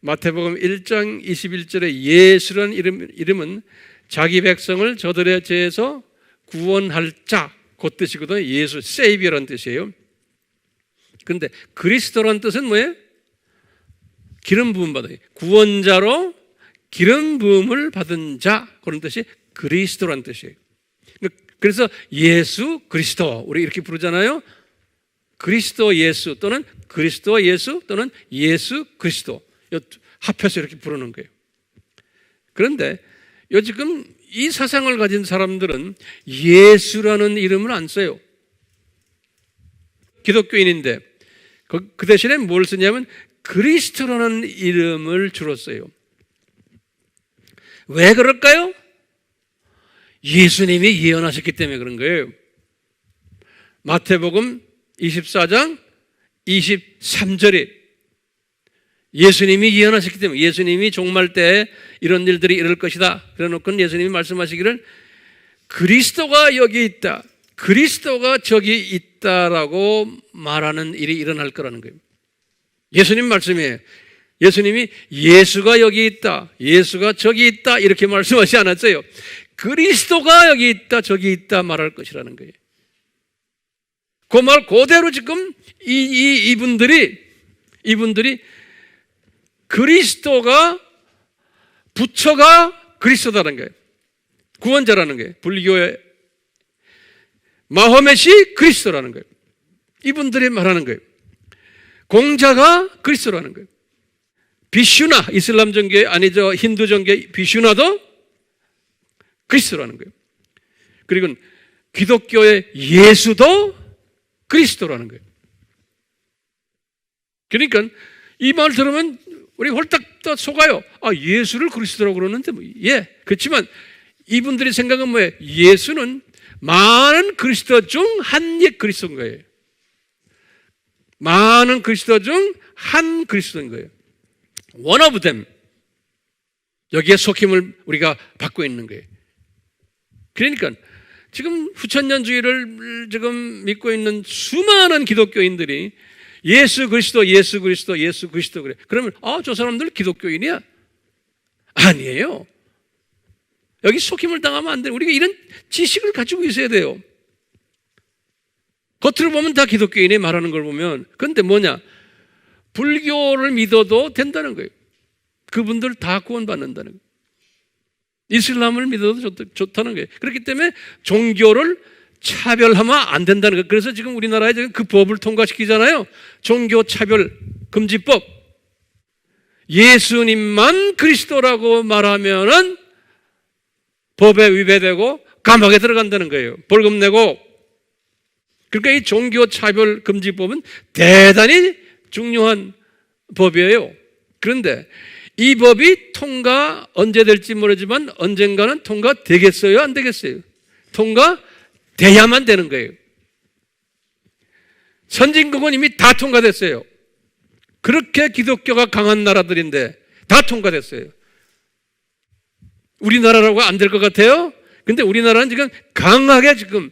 마태복음 1장 21절에 예수라는 이름은 자기 백성을 저들의 죄에서 구원할 자, 그 뜻이거든요. 예수, 세이비어라는 뜻이에요. 그런데 그리스도라는 뜻은 뭐예요? 기름 부음 받은, 구원자로 기름 부음을 받은 자, 그런 뜻이 그리스도라는 뜻이에요. 그래서 예수, 그리스도, 우리 이렇게 부르잖아요. 그리스도 예수 또는 그리스도 예수 또는 예수 그리스도, 합해서 이렇게 부르는 거예요. 그런데 요즘 이 사상을 가진 사람들은 예수라는 이름을 안 써요. 기독교인인데 그 대신에 뭘 쓰냐면 그리스도라는 이름을 주로 써요. 왜 그럴까요? 예수님이 예언하셨기 때문에 그런 거예요. 마태복음 24장 23절에 예수님이 예언하셨기 때문에, 예수님이 종말 때 이런 일들이 이럴 것이다 그래놓고 예수님이 말씀하시기를 그리스도가 여기 있다, 그리스도가 저기 있다라고 말하는 일이 일어날 거라는 거예요. 예수님 말씀이에요. 예수님이 예수가 여기 있다, 예수가 저기 있다 이렇게 말씀하지 않았어요. 그리스도가 여기 있다, 저기 있다 말할 것이라는 거예요. 그 말 그대로 지금 이분들이 그리스도가, 부처가 그리스도라는 거예요. 구원자라는 거예요. 불교의 마호멧이 그리스도라는 거예요. 이분들이 말하는 거예요. 공자가 그리스도라는 거예요. 비슈나, 이슬람 종교 아니죠, 힌두 종교 비슈나도 그리스도라는 거예요. 그리고 기독교의 예수도 그리스도라는 거예요. 그러니까 이 말 들으면 우리 홀딱 속아요. 아, 예수를 그리스도라고 그러는데 뭐, 예, 그렇지만 이분들이 생각은 뭐예요? 예수는 많은 그리스도 중 한 옛 그리스도인 거예요. 많은 그리스도 중 한 그리스도인 거예요. One of them. 여기에 속힘을 우리가 받고 있는 거예요. 그러니까 지금 후천년주의를 지금 믿고 있는 수많은 기독교인들이 예수 그리스도, 예수 그리스도, 예수 그리스도 그래. 그러면 저 사람들 기독교인이야? 아니에요. 여기 속임을 당하면 안 돼요. 우리가 이런 지식을 가지고 있어야 돼요. 겉으로 보면 다 기독교인이 말하는 걸 보면, 그런데 뭐냐? 불교를 믿어도 된다는 거예요. 그분들 다 구원받는다는 거예요. 이슬람을 믿어도 좋다는 거예요. 그렇기 때문에 종교를 차별하면 안 된다는 거예요. 그래서 지금 우리나라에 지금 그 법을 통과시키잖아요. 종교 차별 금지법. 예수님만 그리스도라고 말하면은 법에 위배되고 감옥에 들어간다는 거예요. 벌금 내고. 그러니까 이 종교 차별 금지법은 대단히 중요한 법이에요. 그런데 이 법이 통과 언제 될지 모르지만 언젠가는 통과되겠어요? 안 되겠어요? 통과돼야만 되는 거예요. 선진국은 이미 다 통과됐어요. 그렇게 기독교가 강한 나라들인데 다 통과됐어요. 우리나라라고 안 될 것 같아요? 근데 우리나라는 지금 강하게 지금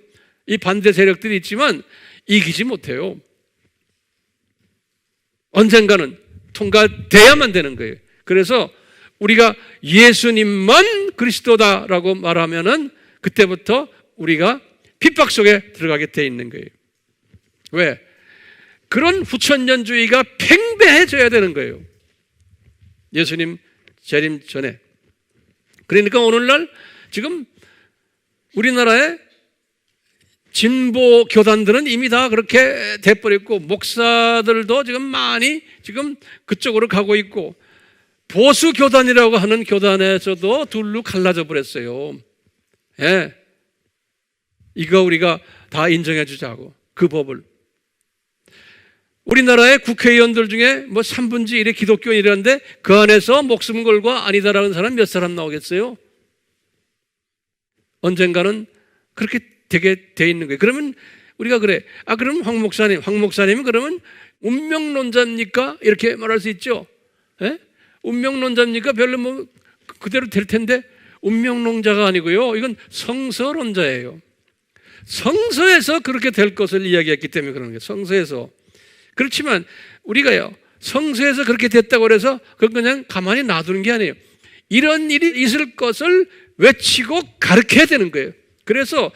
이 반대 세력들이 있지만 이기지 못해요. 언젠가는 통과돼야만 되는 거예요. 그래서 우리가 예수님만 그리스도다라고 말하면은 그때부터 우리가 핍박 속에 들어가게 돼 있는 거예요. 왜? 그런 후천년주의가 팽배해져야 되는 거예요. 예수님 재림 전에. 그러니까 오늘날 지금 우리나라에 진보 교단들은 이미 다 그렇게 돼버렸고, 목사들도 지금 많이 지금 그쪽으로 가고 있고, 보수 교단이라고 하는 교단에서도 둘로 갈라져 버렸어요. 예. 이거 우리가 다 인정해 주자고, 그 법을. 우리나라의 국회의원들 중에 뭐 3분의 1이 기독교인이라는데 그 안에서 목숨 걸고 아니다라는 사람 몇 사람 나오겠어요? 언젠가는 그렇게 되게 돼 있는 거예요. 그러면 우리가 그래. 그럼 황 목사님은 그러면 운명론자입니까? 이렇게 말할 수 있죠. 예? 운명론자입니까? 별로 뭐 그대로 될 텐데. 운명론자가 아니고요. 이건 성서론자예요. 성서에서 그렇게 될 것을 이야기했기 때문에 그러는 거예요. 성서에서. 그렇지만 우리가요, 성서에서 그렇게 됐다고 해서 그건 그냥 가만히 놔두는 게 아니에요. 이런 일이 있을 것을 외치고 가르쳐야 되는 거예요. 그래서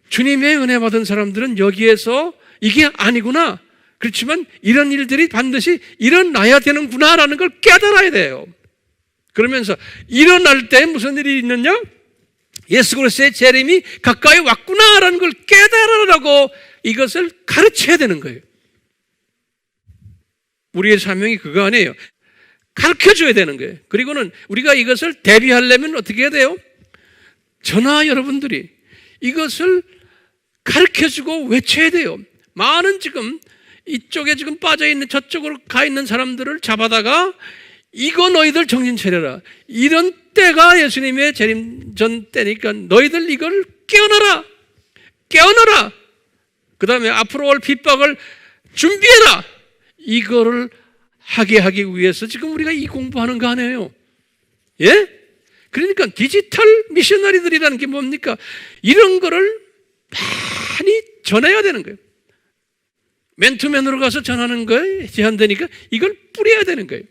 주님의 은혜 받은 사람들은 여기에서 이게 아니구나, 그렇지만 이런 일들이 반드시 일어나야 되는구나라는 걸 깨달아야 돼요. 그러면서 일어날 때 무슨 일이 있느냐? 예수 그리스도의 재림이 가까이 왔구나라는 걸 깨달으라고 이것을 가르쳐야 되는 거예요. 우리의 사명이 그거 아니에요. 가르쳐줘야 되는 거예요. 그리고는 우리가 이것을 대비하려면 어떻게 해야 돼요? 저나 여러분들이 이것을 가르쳐주고 외쳐야 돼요. 많은 지금 이쪽에 지금 빠져있는, 저쪽으로 가 있는 사람들을 잡아다가 이거 너희들 정신 차려라. 이런 때가 예수님의 재림 전 때니까 너희들 이걸 깨어나라. 깨어나라. 그 다음에 앞으로 올 핍박을 준비해라. 이거를 하게 하기 위해서 지금 우리가 이 공부하는 거 아니에요. 예? 그러니까 디지털 미셔너리들이라는 게 뭡니까? 이런 거를 많이 전해야 되는 거예요. 맨투맨으로 가서 전하는 거에 제한되니까 이걸 뿌려야 되는 거예요.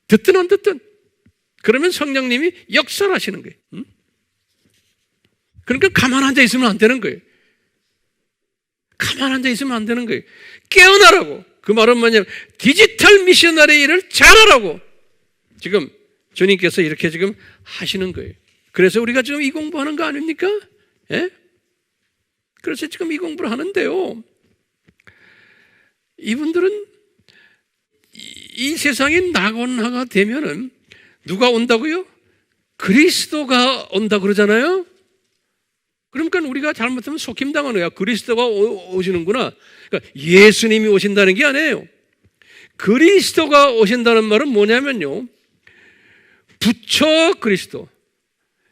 듣든 안 듣든. 그러면 성령님이 역사를 하시는 거예요. 그러니까 가만 앉아 있으면 안 되는 거예요. 가만 앉아 있으면 안 되는 거예요. 깨어나라고. 그 말은 뭐냐면 디지털 미셔너리 일을 잘하라고. 지금 주님께서 이렇게 지금 하시는 거예요. 그래서 우리가 지금 이 공부하는 거 아닙니까? 예? 그래서 지금 이 공부를 하는데요. 이분들은 이 세상이 낙원화가 되면은 누가 온다고요? 그리스도가 온다 그러잖아요. 그러니까 우리가 잘못하면 속임당하는 거야. 그리스도가 오시는구나. 그러니까 예수님이 오신다는 게 아니에요. 그리스도가 오신다는 말은 뭐냐면요. 부처 그리스도,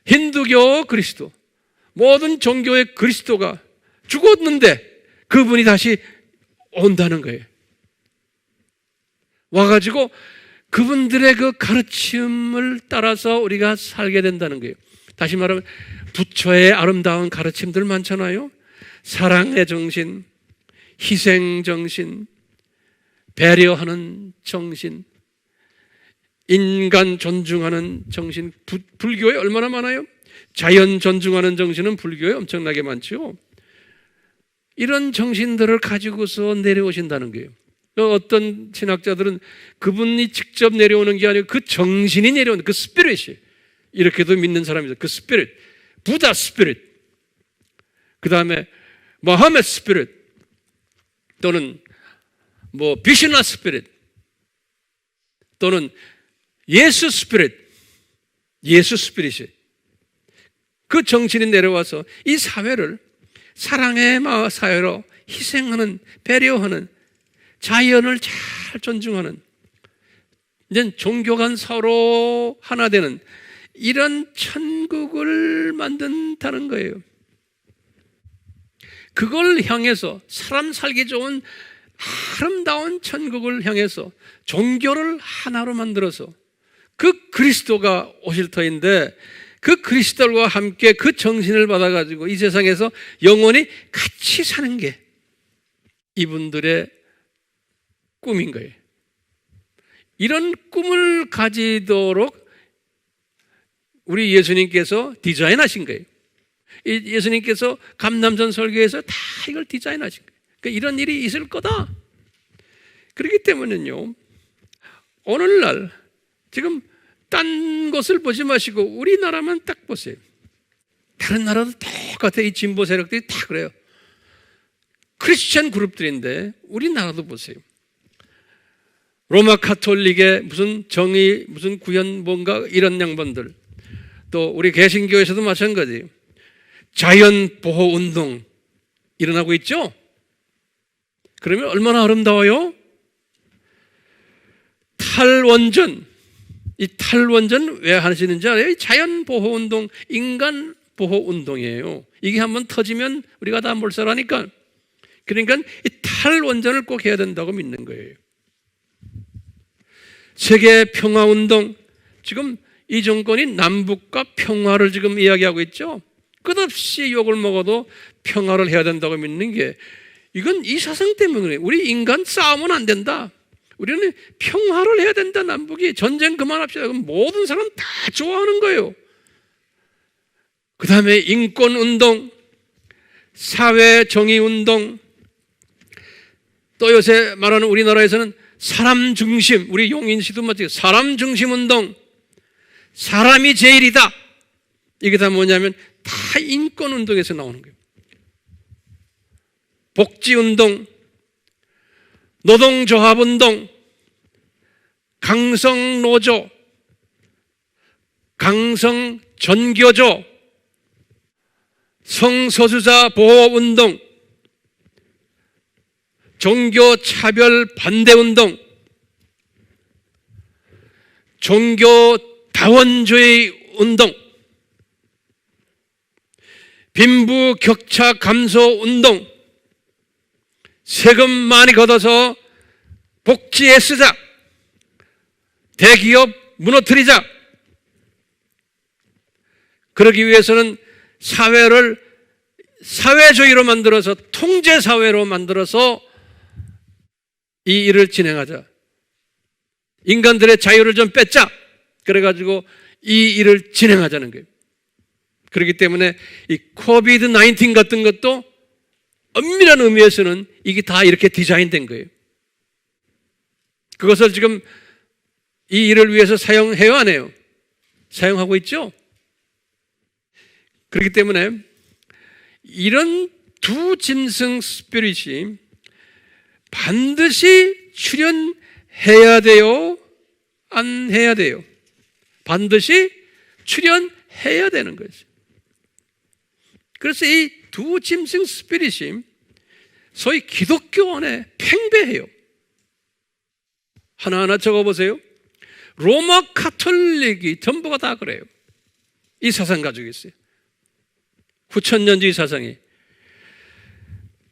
힌두교 그리스도, 모든 종교의 그리스도가 죽었는데 그분이 다시 온다는 거예요. 와가지고 그분들의 그 가르침을 따라서 우리가 살게 된다는 거예요. 다시 말하면 부처의 아름다운 가르침들 많잖아요. 사랑의 정신, 희생 정신, 배려하는 정신, 인간 존중하는 정신. 불교에 얼마나 많아요? 자연 존중하는 정신은 불교에 엄청나게 많죠. 이런 정신들을 가지고서 내려오신다는 거예요. 어떤 신학자들은 그분이 직접 내려오는 게 아니고 그 정신이 내려오는 그 스피릿이, 이렇게도 믿는 사람이죠. 그 스피릿, 부다 스피릿, 그 다음에 모하메드 스피릿, 또는 뭐 비슈나 스피릿, 또는 예수 스피릿, 예수 스피릿이 그 정신이 내려와서 이 사회를 사랑의 사회로 희생하는, 배려하는, 자연을 잘 존중하는, 이제 종교 간 서로 하나 되는 이런 천국을 만든다는 거예요. 그걸 향해서 사람 살기 좋은 아름다운 천국을 향해서 종교를 하나로 만들어서 그 그리스도가 오실 터인데, 그 그리스도와 함께 그 정신을 받아가지고 이 세상에서 영원히 같이 사는 게 이분들의 꿈인 거예요. 이런 꿈을 가지도록 우리 예수님께서 디자인하신 거예요. 예수님께서 감남전 설교에서 다 이걸 디자인하신 거예요. 그러니까 이런 일이 있을 거다. 그렇기 때문에요, 오늘날 지금 딴 것을 보지 마시고 우리나라만 딱 보세요. 다른 나라도 똑같아요. 이 진보 세력들이 다 그래요. 크리스천 그룹들인데 우리나라도 보세요. 로마 카톨릭의 무슨 정의, 무슨 구현 뭔가 이런 양반들, 또 우리 개신교에서도 마찬가지예요. 자연보호운동 일어나고 있죠? 그러면 얼마나 아름다워요? 탈원전, 이 탈원전 왜 하시는지 알아요? 자연보호운동, 인간보호운동이에요. 이게 한번 터지면 우리가 다 몰살하니까. 그러니까 이 탈원전을 꼭 해야 된다고 믿는 거예요. 세계 평화운동, 지금 이 정권이 남북과 평화를 지금 이야기하고 있죠. 끝없이 욕을 먹어도 평화를 해야 된다고 믿는 게, 이건 이 사상 때문에 그래요. 우리 인간 싸우면 안 된다. 우리는 평화를 해야 된다. 남북이 전쟁 그만합시다. 그럼 모든 사람 다 좋아하는 거예요. 그 다음에 인권운동, 사회정의운동, 또 요새 말하는 우리나라에서는 사람 중심, 우리 용인시도 마찬가지예요. 사람 중심 운동, 사람이 제일이다. 이게 다 뭐냐면 다 인권운동에서 나오는 거예요. 복지운동, 노동조합운동, 강성노조, 강성전교조, 성소수자 보호운동, 종교차별 반대운동, 종교 다원주의 운동, 빈부 격차 감소 운동, 세금 많이 걷어서 복지에 쓰자, 대기업 무너뜨리자. 그러기 위해서는 사회를 사회주의로 만들어서 통제사회로 만들어서 이 일을 진행하자. 인간들의 자유를 좀 뺏자. 그래가지고 이 일을 진행하자는 거예요. 그렇기 때문에 이 코비드 19 같은 것도 엄밀한 의미에서는 이게 다 이렇게 디자인된 거예요. 그것을 지금 이 일을 위해서 사용해요, 안 해요? 사용하고 있죠? 그렇기 때문에 이런 두 짐승 스피릿이 반드시 출현해야 돼요? 안 해야 돼요? 반드시 출현해야 되는 거죠. 그래서 이 두 짐승 스피릿이 소위 기독교 안에 팽배해요. 하나하나 적어보세요. 로마 카톨릭이 전부가 다 그래요. 이 사상 가지고 있어요. 9,000년주의 사상이.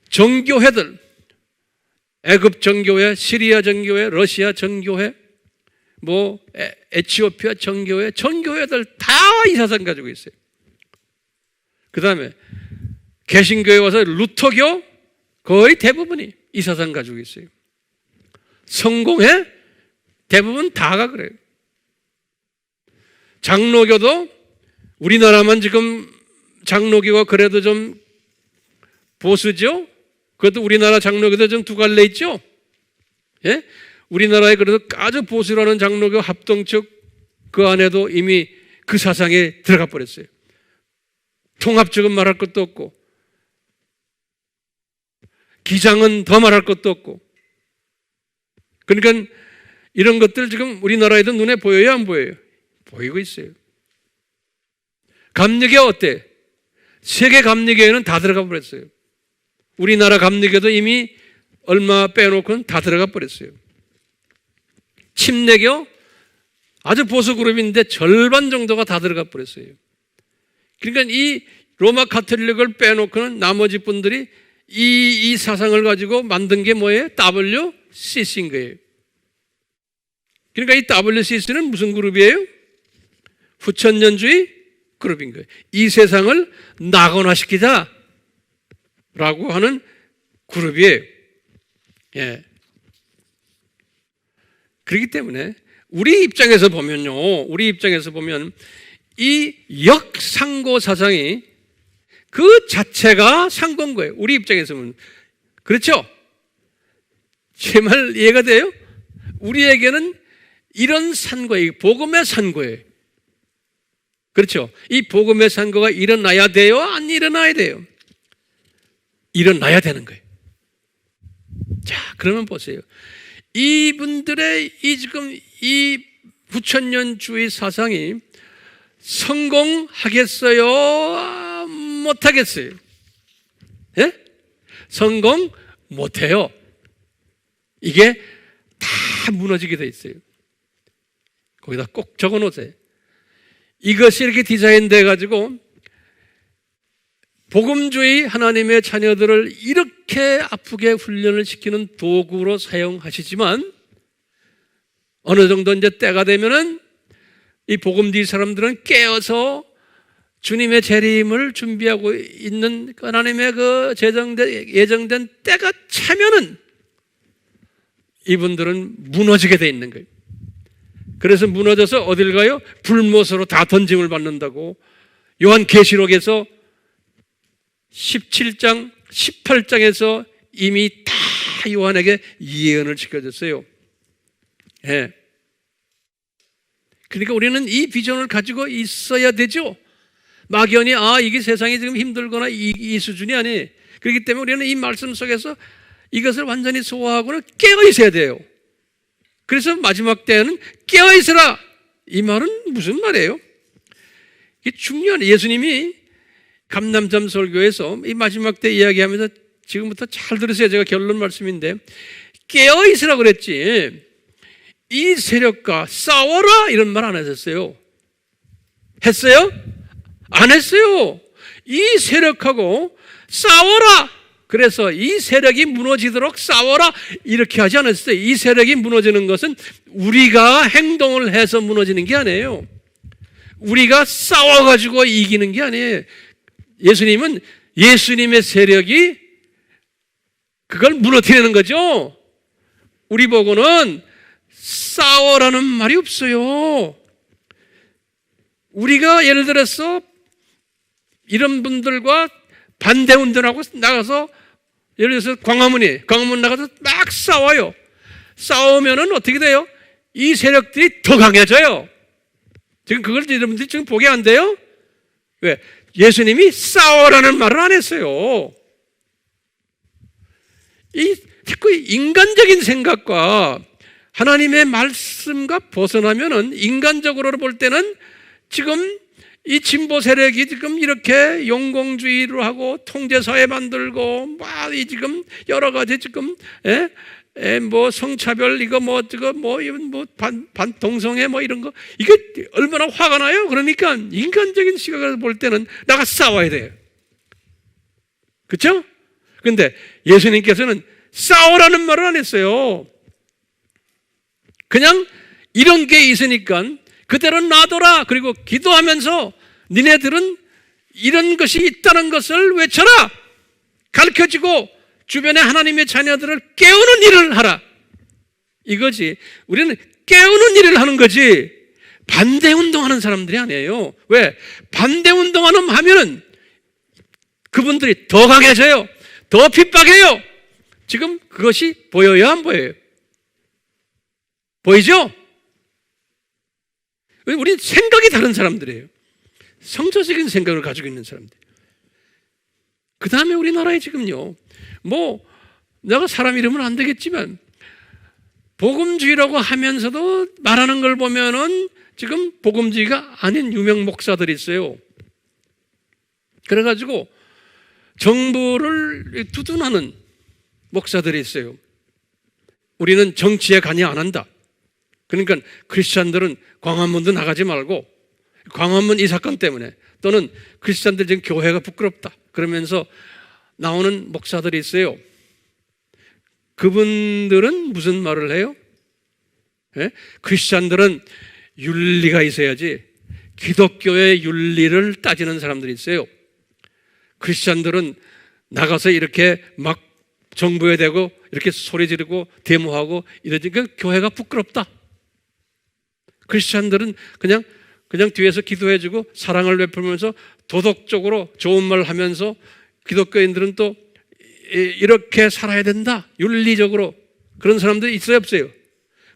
정교회들, 애굽 정교회, 시리아 정교회, 러시아 정교회, 에티오피아 정교회, 정교회들 다 이 사상 가지고 있어요. 그 다음에 개신교에 와서 루터교 거의 대부분이 이 사상 가지고 있어요. 성공회 대부분 다가 그래요. 장로교도 우리나라만 지금 장로교가 그래도 좀 보수죠? 그것도 우리나라 장로교도 좀 두 갈래 있죠? 예? 우리나라에 그래도 아주 보수라는 장로교 합동측 그 안에도 이미 그 사상에 들어가 버렸어요. 통합측은 말할 것도 없고, 기장은 더 말할 것도 없고. 그러니까 이런 것들 지금 우리나라에도 눈에 보여요, 안 보여요? 보이고 있어요. 감리교 어때? 세계 감리교에는 다 들어가 버렸어요. 우리나라 감리교도 이미 얼마 빼놓고는 다 들어가 버렸어요. 침례교 아주 보수 그룹인데 절반 정도가 다 들어가 버렸어요. 그러니까 이 로마 카톨릭을 빼놓고는 나머지 분들이 이 사상을 가지고 만든 게 뭐예요? WCC인 거예요. 그러니까 이 WCC는 무슨 그룹이에요? 후천년주의 그룹인 거예요. 이 세상을 낙원화시키자 라고 하는 그룹이에요. 예. 그렇기 때문에 우리 입장에서 보면 이 역상고 사상이 그 자체가 상고인 거예요. 우리 입장에서 보면. 그렇죠? 제 말 이해가 돼요? 우리에게는 이런 산고예요. 복음의 산고예요. 그렇죠? 이 복음의 산고가 일어나야 돼요? 안 일어나야 돼요? 일어나야 되는 거예요. 자, 그러면 보세요. 이분들의 지금 이 9,000년주의 사상이 성공하겠어요? 못하겠어요? 예? 성공 못해요. 이게 다 무너지게 돼 있어요. 거기다 꼭 적어 놓으세요. 이것이 이렇게 디자인돼 가지고 복음주의 하나님의 자녀들을 이렇게 아프게 훈련을 시키는 도구로 사용하시지만 어느 정도 이제 때가 되면은 이 복음주의 사람들은 깨어서 주님의 재림을 준비하고 있는 하나님의 그 예정된 때가 차면은 이분들은 무너지게 돼 있는 거예요. 그래서 무너져서 어딜 가요? 불못으로 다 던짐을 받는다고 요한계시록에서 17장, 18장에서 이미 다 요한에게 예언을 시켜줬어요. 예. 그러니까 우리는 이 비전을 가지고 있어야 되죠. 막연히 이게 세상이 지금 힘들거나 이 수준이 아니. 그렇기 때문에 우리는 이 말씀 속에서 이것을 완전히 소화하고는 깨어 있어야 돼요. 그래서 마지막 때에는 깨어 있으라. 이 말은 무슨 말이에요? 이게 중요한, 예수님이 감남산 설교에서 이 마지막 때 이야기하면서 지금부터 잘 들으세요. 제가 결론 말씀인데 깨어 있으라 그랬지. 이 세력과 싸워라 이런 말 안 하셨어요. 했어요? 안 했어요. 이 세력하고 싸워라. 그래서 이 세력이 무너지도록 싸워라 이렇게 하지 않았어요. 이 세력이 무너지는 것은 우리가 행동을 해서 무너지는 게 아니에요. 우리가 싸워가지고 이기는 게 아니에요. 예수님은 예수님의 세력이 그걸 무너뜨리는 거죠. 우리 보고는 싸워라는 말이 없어요. 우리가 예를 들어서 이런 분들과 반대 운동하고 나가서 예를 들어서 광화문 나가서 막 싸워요. 싸우면은 어떻게 돼요? 이 세력들이 더 강해져요. 지금 그걸 여러분들이 지금 보게 안 돼요? 왜? 예수님이 싸워라는 말을 안 했어요. 이 자꾸 인간적인 생각과 하나님의 말씀과 벗어나면은 인간적으로 볼 때는 지금 이 진보 세력이 지금 이렇게 용공주의로 하고 통제사회 만들고 막 이 지금 여러 가지 지금 뭐 성차별 이거 뭐 저거 뭐 반동성애 뭐 이런 거 이게 얼마나 화가 나요. 그러니까 인간적인 시각을 볼 때는 나가 싸워야 돼요. 그렇죠? 그런데 예수님께서는 싸우라는 말을 안 했어요. 그냥 이런 게 있으니까 그대로 놔둬라. 그리고 기도하면서 니네들은 이런 것이 있다는 것을 외쳐라. 가르쳐주고 주변에 하나님의 자녀들을 깨우는 일을 하라. 이거지. 우리는 깨우는 일을 하는 거지 반대 운동하는 사람들이 아니에요. 왜? 반대 운동하면은 그분들이 더 강해져요. 더 핍박해요. 지금 그것이 보여요, 안 보여요? 보이죠? 우리는 생각이 다른 사람들이에요. 성서적인 생각을 가지고 있는 사람들. 그 다음에 우리나라에 지금요, 뭐, 내가 사람 이름은 안 되겠지만, 복음주의라고 하면서도 말하는 걸 보면은 지금 복음주의가 아닌 유명 목사들이 있어요. 그래가지고 정부를 두둔하는 목사들이 있어요. 우리는 정치에 관여 안 한다. 그러니까 크리스찬들은 광화문도 나가지 말고 광화문 이 사건 때문에 또는 크리스찬들 지금 교회가 부끄럽다 그러면서 나오는 목사들이 있어요. 그분들은 무슨 말을 해요? 크리스찬들은 윤리가 있어야지 기독교의 윤리를 따지는 사람들이 있어요. 크리스찬들은 나가서 이렇게 막 정부에 대고 이렇게 소리 지르고 데모하고 이러니까 교회가 부끄럽다. 크리스찬들은 그냥 뒤에서 기도해주고 사랑을 베풀면서 도덕적으로 좋은 말 하면서 기독교인들은 또 이렇게 살아야 된다. 윤리적으로. 그런 사람들이 있어요, 없어요?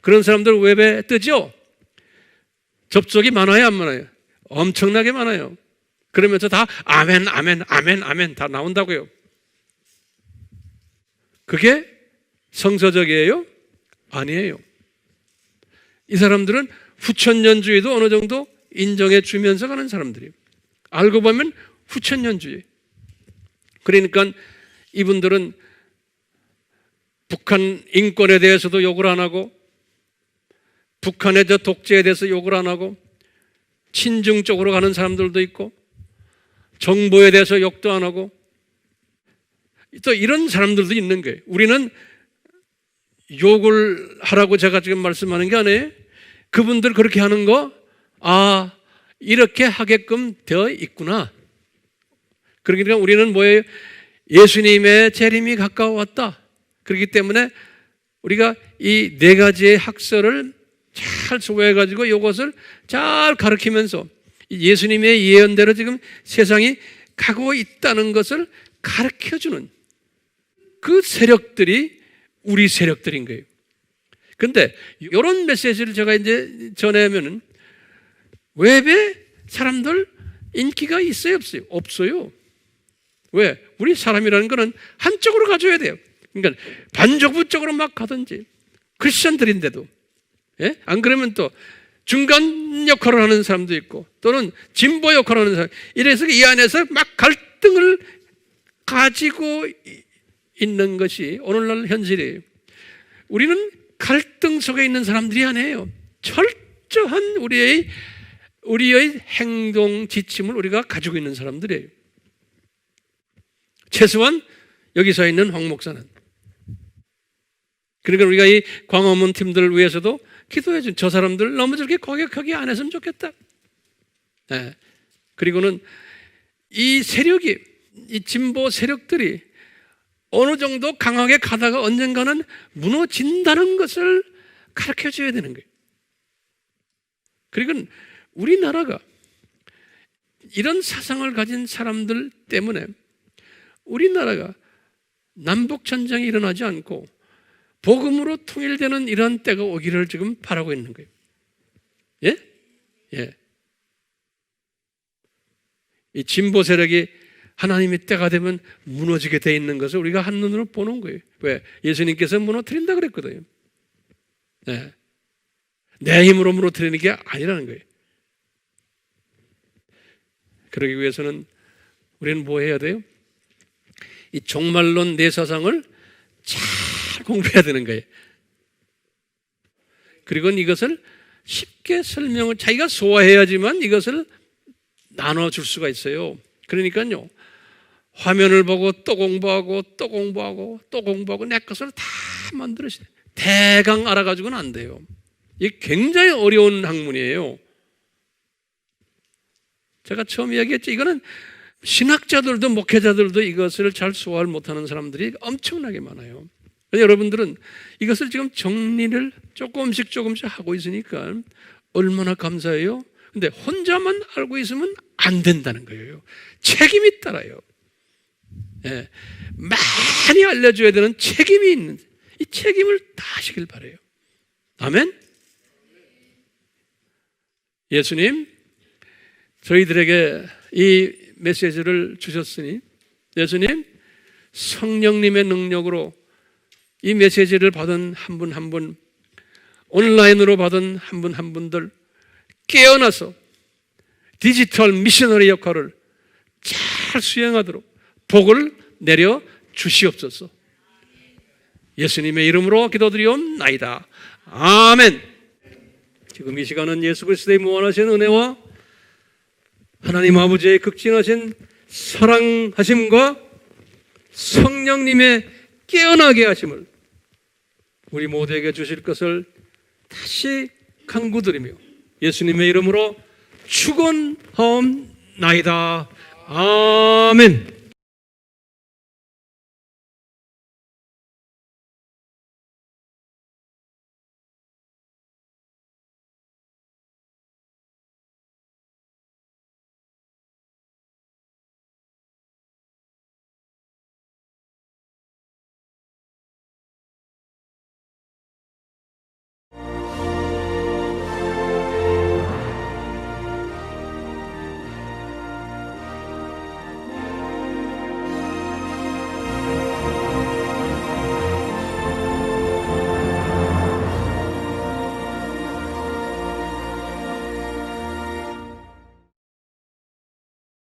그런 사람들 웹에 뜨죠? 접속이 많아요, 안 많아요? 엄청나게 많아요. 그러면서 다 아멘, 아멘, 아멘, 아멘 다 나온다고요. 그게 성서적이에요? 아니에요. 이 사람들은 후천년주의도 어느 정도 인정해 주면서 가는 사람들이에요. 알고 보면 후천년주의. 그러니까 이분들은 북한 인권에 대해서도 욕을 안 하고 북한의 저 독재에 대해서 욕을 안 하고 친중 쪽으로 가는 사람들도 있고 정보에 대해서 욕도 안 하고 또 이런 사람들도 있는 거예요. 우리는 욕을 하라고 제가 지금 말씀하는 게 아니에요. 그분들 그렇게 하는 거, 이렇게 하게끔 되어 있구나. 그러니까 우리는 뭐예요? 예수님의 재림이 가까워왔다. 그렇기 때문에 우리가 이 네 가지의 학설을 잘 소화해가지고 이것을 잘 가르치면서 예수님의 예언대로 지금 세상이 가고 있다는 것을 가르쳐주는 그 세력들이 우리 세력들인 거예요. 근데 이런 메시지를 제가 이제 전하면은 웹에 사람들 인기가 있어요, 없어요? 없어요. 왜? 우리 사람이라는 거는 한쪽으로 가줘야 돼요. 그러니까 반조부적으로 막 가든지 크리스천들인데도 안 그러면 또 중간 역할을 하는 사람도 있고 또는 진보 역할을 하는 사람 이래서 이 안에서 막 갈등을 가지고 있는 것이 오늘날 현실이에요. 우리는 갈등 속에 있는 사람들이 아니에요. 철저한 우리의 행동 지침을 우리가 가지고 있는 사람들이에요. 최소한 여기서 있는 황 목사는. 그러니까 우리가 이 광화문 팀들을 위해서도 기도해준 저 사람들 너무 저렇게 과격하게 안 했으면 좋겠다. 네. 그리고는 이 세력이, 이 진보 세력들이 어느 정도 강하게 가다가 언젠가는 무너진다는 것을 가르쳐 줘야 되는 거예요. 그리고 우리나라가 이런 사상을 가진 사람들 때문에 우리나라가 남북전쟁이 일어나지 않고 복음으로 통일되는 이런 때가 오기를 지금 바라고 있는 거예요. 예? 예. 이 진보 세력이 하나님의 때가 되면 무너지게 돼 있는 것을 우리가 한눈으로 보는 거예요. 왜? 예수님께서 무너뜨린다 그랬거든요. 네. 내 힘으로 무너뜨리는 게 아니라는 거예요. 그러기 위해서는 우리는 뭐 해야 돼요? 이 종말론 내사상을 잘 공부해야 되는 거예요. 그리고 이것을 쉽게 설명을 자기가 소화해야지만 이것을 나눠줄 수가 있어요. 그러니까요, 화면을 보고 또 공부하고 또 공부하고 또 공부하고 내 것을 다 만들어야 대강 알아가지고는 안 돼요. 이게 굉장히 어려운 학문이에요. 제가 처음 이야기했죠. 이거는 신학자들도 목회자들도 이것을 잘 소화를 못하는 사람들이 엄청나게 많아요. 여러분들은 이것을 지금 정리를 조금씩 하고 있으니까 얼마나 감사해요. 근데 혼자만 알고 있으면 안 된다는 거예요. 책임이 따라요. 예, 많이 알려줘야 되는 책임이 있는, 이 책임을 다 하시길 바라요. 아멘. 예수님 저희들에게 이 메시지를 주셨으니 예수님 성령님의 능력으로 이 메시지를 받은 한 분 한 분, 온라인으로 받은 한 분 한 분들 깨어나서 디지털 미셔너리 역할을 잘 수행하도록 복을 내려 주시옵소서. 예수님의 이름으로 기도드리옵나이다. 아멘. 지금 이 시간은 예수 그리스도의 무한하신 은혜와 하나님 아버지의 극진하신 사랑하심과 성령님의 깨어나게 하심을 우리 모두에게 주실 것을 다시 간구드리며 예수님의 이름으로 축원하옵나이다. 아멘.